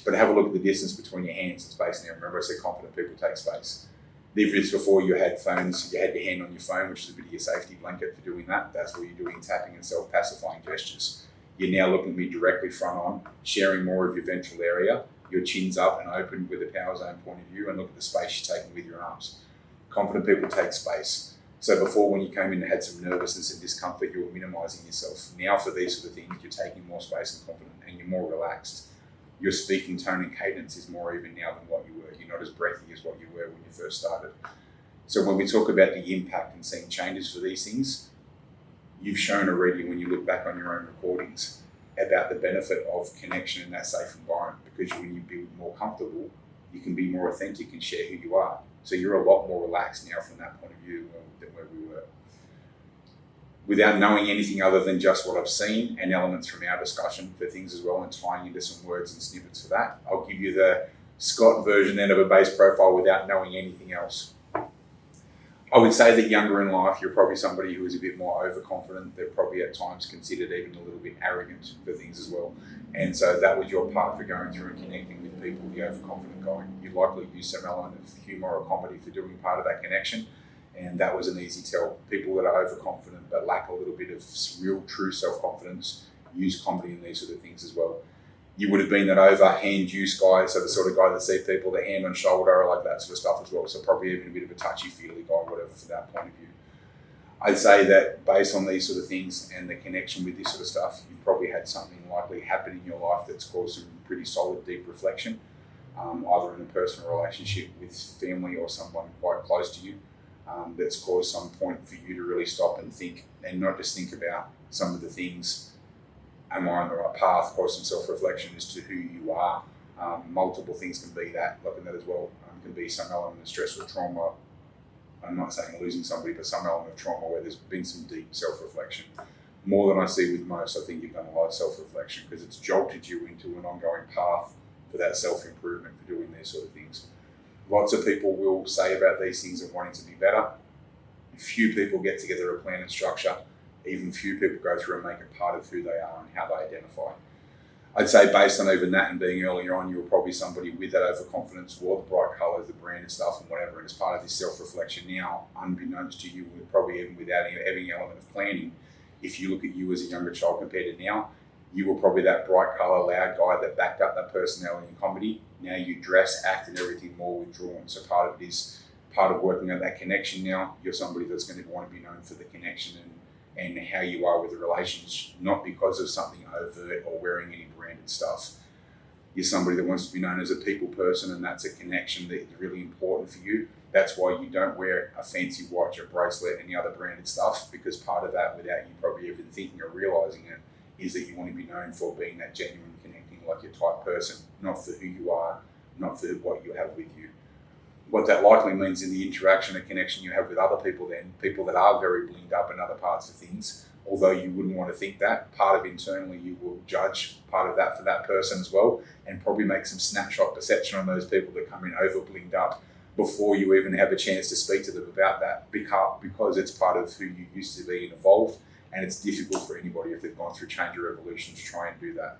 But have a look at the distance between your hands and space now. Remember I said confident people take space. The difference before you had phones, you had your hand on your phone, which is a bit of your safety blanket for doing that. That's where you're doing tapping and self-pacifying gestures. You're now looking at me directly front on, sharing more of your ventral area. Your chin's up and open with a power zone point of view, and look at the space you're taking with your arms. Confident people take space. So before, when you came in and had some nervousness and discomfort, you were minimising yourself. Now for these sort of things, you're taking more space and confident, and you're more relaxed. Your speaking tone and cadence is more even now than what you were. You're not as breathy as what you were when you first started. So when we talk about the impact and seeing changes for these things, you've shown already when you look back on your own recordings about the benefit of connection in that safe environment, because when you be more comfortable, you can be more authentic and share who you are. So you're a lot more relaxed now from that point of view than where we were. Without knowing anything other than just what I've seen and elements from our discussion for things as well, and tying into some words and snippets for that, I'll give you the Scott version then of a base profile without knowing anything else. I would say that younger in life, you're probably somebody who is a bit more overconfident. They're probably at times considered even a little bit arrogant for things as well. And so that was your part for going through and connecting with people, the overconfident guy. You likely use some element of humour or comedy for doing part of that connection. And that was an easy tell. People that are overconfident but lack a little bit of real, true self-confidence use comedy in these sort of things as well. You would have been that over-hand use guy, so the sort of guy that sees people, the hand on shoulder, like that sort of stuff as well. So probably even a bit of a touchy-feely guy, whatever, from that point of view. I'd say that based on these sort of things and the connection with this sort of stuff, you've probably had something likely happen in your life that's caused some pretty solid, deep reflection, either in a personal relationship with family or someone quite close to you, that's caused some point for you to really stop and think, and not just think about some of the things. Am I on the right path? Cause some self-reflection as to who you are. Multiple things can be that, looking at that as well. Can be some element of stress or trauma. I'm not saying losing somebody, but some element of trauma where there's been some deep self-reflection. More than I see with most, I think you've done a lot of self-reflection because it's jolted you into an ongoing path for that self-improvement for doing these sort of things. Lots of people will say about these things and wanting to be better. Few people get together a plan and structure. Even few people go through and make it part of who they are and how they identify. I'd say based on even that and being earlier on, you were probably somebody with that overconfidence, wore the bright colours, the brand and stuff and whatever. And as part of this self-reflection now, unbeknownst to you, probably even without any element of planning, if you look at you as a younger child compared to now, you were probably that bright colour, loud guy that backed up that personality in comedy. Now you dress, act and everything more withdrawn. So part of it is part of working on that connection now. You're somebody that's going to want to be known for the connection and how you are with the relations, not because of something overt or wearing any branded stuff. You're somebody that wants to be known as a people person, and that's a connection that is really important for you. That's why you don't wear a fancy watch, a bracelet, any other branded stuff, because part of that, without you probably even thinking or realising it, is that you want to be known for being that genuine, connecting, like your type person, not for who you are, not for what you have with you. What that likely means in the interaction and connection you have with other people then, people that are very blinged up in other parts of things, although you wouldn't want to think that, part of internally you will judge part of that for that person as well, and probably make some snapshot perception on those people that come in over blinged up before you even have a chance to speak to them about that, because it's part of who you used to be and evolved, and it's difficult for anybody if they've gone through change or evolution to try and do that.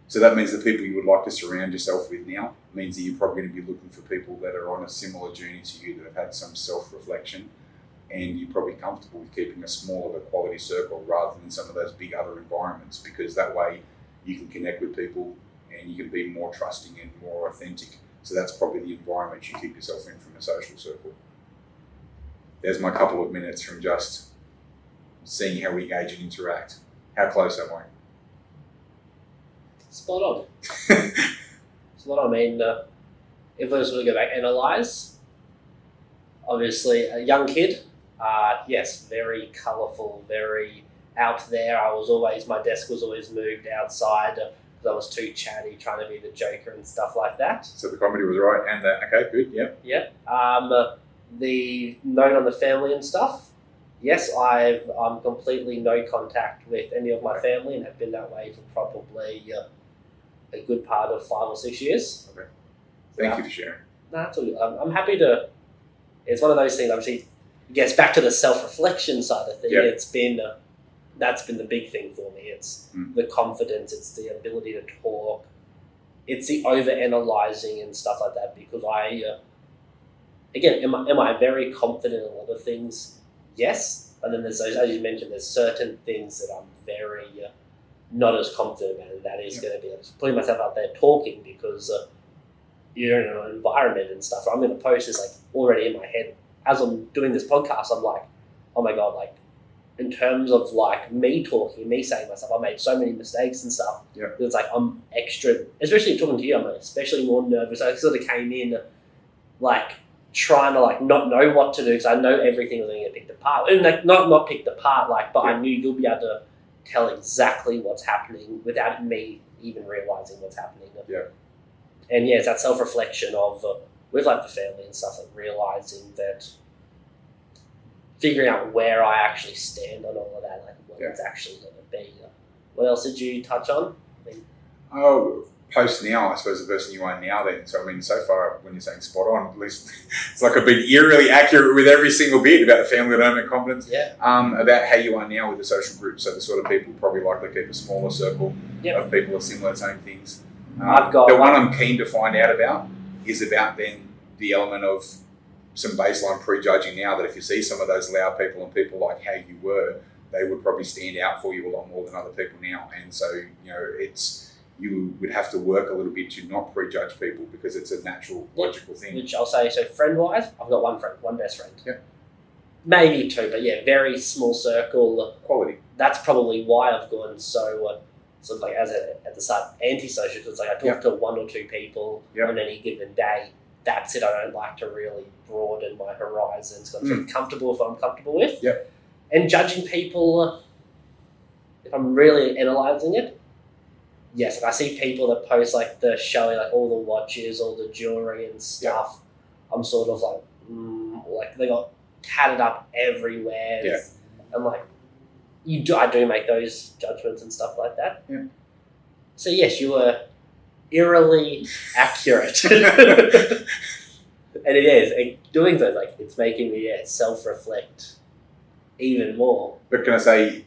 So that means the people you would like to surround yourself with now means that you're probably going to be looking for people that are on a similar journey to you, that have had some self-reflection, and you're probably comfortable with keeping a small of a quality circle rather than some of those big other environments, because that way you can connect with people and you can be more trusting and more authentic. So that's probably the environment you keep yourself in from a social circle. There's my couple of minutes from just seeing how we engage and interact. How close am I? Spot on. Spot on. I mean, if we sort of go back and analyse, obviously a young kid, yes, very colourful, very out there. My desk was always moved outside because I was too chatty, trying to be the joker and stuff like that. So the comedy was right, and okay, good, yep. Yep. The note on the family and stuff, yes, I'm completely no contact with any of my family and have been that way for probably a good part of 5 or 6 years. Okay. Thank you for sharing. No, that's all good. I'm happy to. It's one of those things. Obviously, gets back to the self-reflection side of things. Yep. It's been that's been the big thing for me. It's the confidence. It's the ability to talk. It's the over-analyzing and stuff like that. Because am I very confident in a lot of things? Yes. And then there's those, as you mentioned, there's certain things that I'm very not as confident about, and that is going to be putting myself out there talking, because you're in an environment and stuff. I'm going to post this like already in my head as I'm doing this podcast. I'm like, oh my god, like in terms of like me talking, me saying myself, I made so many mistakes and stuff. Yeah. It's like I'm extra, especially talking to you. I'm especially more nervous. I sort of came in like trying to like not know what to do, because I know everything was going to get picked apart. And like not picked apart, like, but I knew you'll be able to tell exactly what's happening without me even realizing what's happening. Yeah. And yeah, it's that self-reflection of with like the family and stuff, and realizing that, figuring out where I actually stand on all of that, like what it's actually going to be. What else did you touch on? Post now, I suppose the person you are now then. So I mean, so far when you're saying spot on, at least it's like I've been eerily accurate with every single bit about the family dynamic confidence. Yeah. About how you are now with the social group. So the sort of people probably likely keep a smaller circle of people of similar same things. I've got the one I'm keen to find out about is about then the element of some baseline prejudging now, that if you see some of those loud people and people like how you were, they would probably stand out for you a lot more than other people now. And so, you would have to work a little bit to not prejudge people, because it's a natural, logical thing. Which I'll say, so friend-wise, I've got one friend, one best friend. Yeah. Maybe 2, but yeah, very small circle. Quality. That's probably why I've gone so, sort of like at the start, antisocial, because like I talk to 1 or 2 people on any given day. That's it. I don't like to really broaden my horizons. I'm sort of comfortable with what I'm comfortable with. Yep. And judging people, if I'm really analysing it, yes, if I see people that post like the showing like all the watches, all the jewelry and stuff, I'm sort of like they got tatted up everywhere. Yeah. I'm like, I do make those judgments and stuff like that. Yeah. So yes, you were eerily accurate. And it is. And doing so, like, it's making me self-reflect even more. But can I say,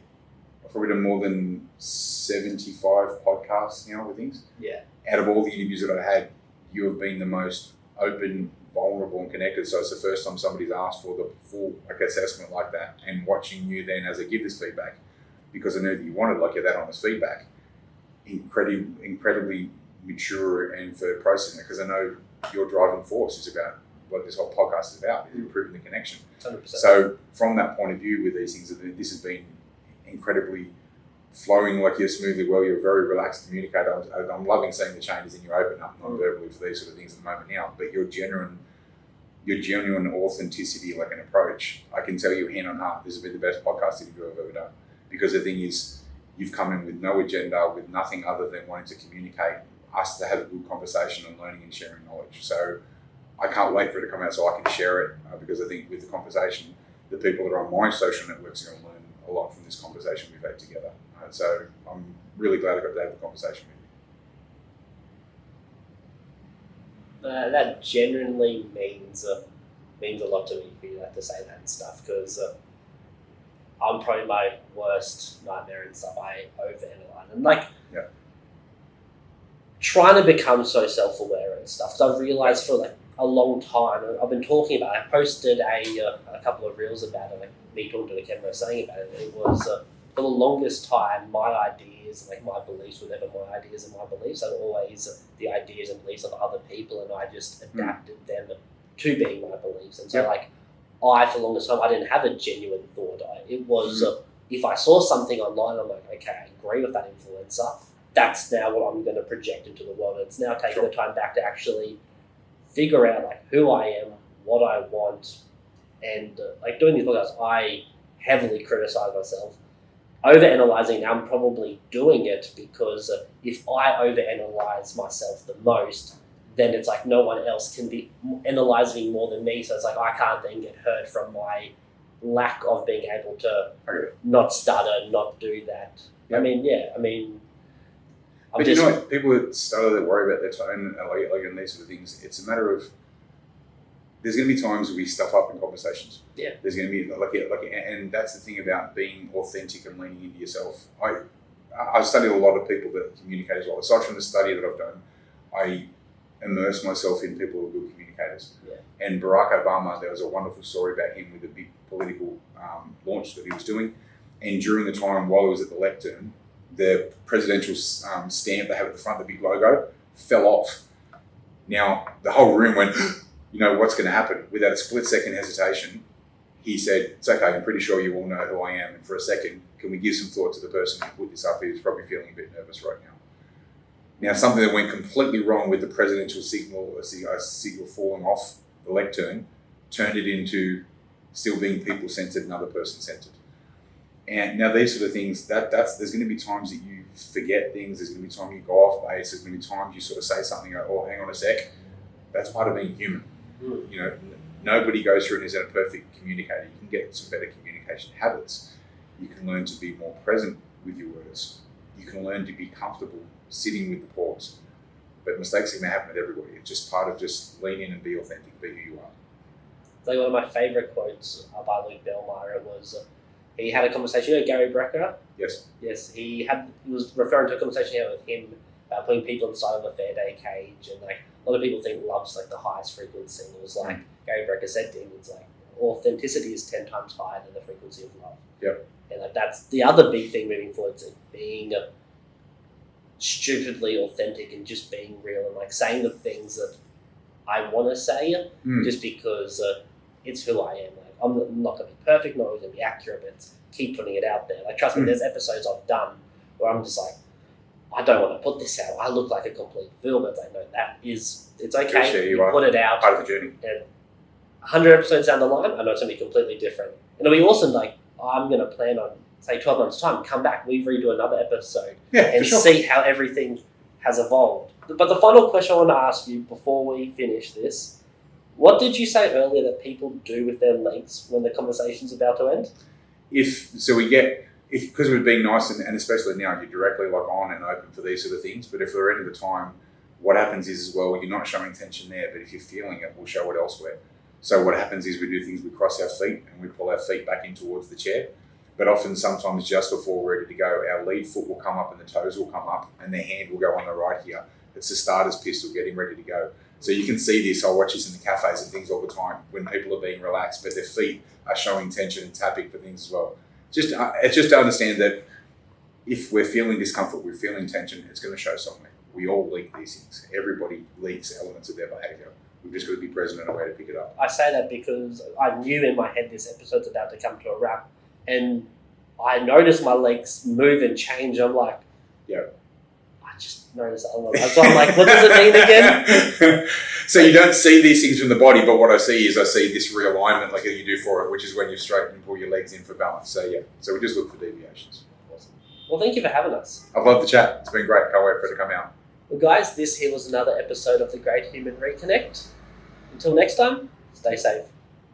probably done more than 75 podcasts now with things. Yeah. Out of all the interviews that I had, you have been the most open, vulnerable, and connected. So it's the first time somebody's asked for the full assessment like that, and watching you then as I give this feedback, because I know that you wanted that honest feedback, incredibly mature and for processing it, because I know your driving force is about what this whole podcast is about, is improving the connection. 100%. So from that point of view with these things, this has been incredibly flowing like you're smoothly well. You're a very relaxed communicator. I'm loving seeing the changes in your open up non-verbally for these sort of things at the moment now. But your genuine authenticity, like an approach, I can tell you hand on heart, this has been the best podcast interview I've ever done. Because the thing is, you've come in with no agenda, with nothing other than wanting to communicate, us to have a good conversation and learning and sharing knowledge. So I can't wait for it to come out so I can share it, because I think with the conversation, the people that are on my social networks are going to learn a lot from this conversation we've had together. So I'm really glad I got to have the conversation with you. That genuinely means a lot to me for you to say that and stuff, because I'm probably my worst nightmare and stuff. I overanalyze and trying to become so self-aware and stuff. So I've realized for a long time, I've been talking about it. I posted a couple of reels about it, me talking to the camera saying about it. It was for the longest time, my ideas, my beliefs were never my ideas and my beliefs. They were always the ideas and beliefs of other people, and I just adapted them to being my beliefs. And so, for the longest time, I didn't have a genuine thought. It was if I saw something online, I'm like, okay, I agree with that influencer. That's now what I'm going to project into the world. It's now taking the time back to actually figure out who I am, what I want, and doing these podcasts, I heavily criticize myself. Overanalyzing, I'm probably doing it because if I overanalyze myself the most, then it's no one else can be analyzing more than me. So it's I can't then get hurt from my lack of being able to not stutter, not do that. Yep. But you know what? People that stutter, that worry about their tone, and these sort of things, it's a matter of, there's going to be times where we stuff up in conversations. Yeah. There's going to be and that's the thing about being authentic and leaning into yourself. I've studied a lot of people that communicate as well. Aside from the study that I've done, I immerse myself in people who are good communicators. Yeah. And Barack Obama, there was a wonderful story about him with a big political launch that he was doing. And during the time while he was at the lectern, the presidential stamp they have at the front, the big logo, fell off. Now, the whole room went, what's going to happen? Without a split-second hesitation, he said, it's okay, I'm pretty sure you all know who I am. And for a second, can we give some thought to the person who put this up? He's probably feeling a bit nervous right now. Now, something that went completely wrong with the presidential signal, a signal falling off the lectern, turned it into still being people-centered and other person-centered. And now these sort of things, there's going to be times that you forget things, there's going to be times you go off base, there's going to be times you sort of say something, oh, hang on a sec. That's part of being human. Nobody goes through and isn't a perfect communicator. You can get some better communication habits. You can learn to be more present with your words. You can learn to be comfortable sitting with the pause. But mistakes are going to happen with everybody. It's just part of just lean in and be authentic, be who you are. One of my favourite quotes by Luke Bellmeyer was, he had a conversation with Gary Brecker. Yes. Yes, he was referring to a conversation he had with him about putting people inside of a fair day cage, and a lot of people think love's the highest frequency. And it was Gary Brecker said to him, it's authenticity is 10 times higher than the frequency of love. Yep. And that's the other big thing moving forward, to being stupidly authentic and just being real and saying the things that I want to say just because it's who I am. I'm not going to be perfect, not always going to be accurate, but keep putting it out there. Trust me, there's episodes I've done where I'm just I don't want to put this out. I look like a complete fool, but no, it's okay. You put it out. Part of the journey. And 100 episodes down the line, I know it's going to be completely different. And it'll be awesome. I'm going to plan on, say, 12 months' time, come back, we redo another episode and see how everything has evolved. But the final question I want to ask you before we finish this, what did you say earlier that people do with their links when the conversation's about to end? Because we're being nice, and especially now, you're directly on and open for these sort of things. But if we're end of the time, what happens is as well, you're not showing tension there, but if you're feeling it, we'll show it elsewhere. So what happens is we do things, we cross our feet and we pull our feet back in towards the chair. But often, sometimes just before we're ready to go, our lead foot will come up and the toes will come up and the hand will go on the right here. It's the starter's pistol getting ready to go. So you can see this. I watch this in the cafes and things all the time when people are being relaxed, but their feet are showing tension and tapping for things as well. It's just to understand that if we're feeling discomfort, we're feeling tension, it's going to show somewhere. We all leak these things. Everybody leaks elements of their behaviour. We've just got to be present and aware to pick it up. I say that because I knew in my head this episode's about to come to a wrap, and I noticed my legs move and change. I'm like, yeah. I just noticed a lot. So I'm like, what does it mean again? So you don't see these things from the body, but what I see this realignment like you do for it, which is when you straighten and pull your legs in for balance. So yeah, so we just look for deviations. Awesome. Well, thank you for having us. I've loved the chat. It's been great. Can't wait for it to come out. Well, guys, this here was another episode of the Great Human Reconnect. Until next time, stay safe.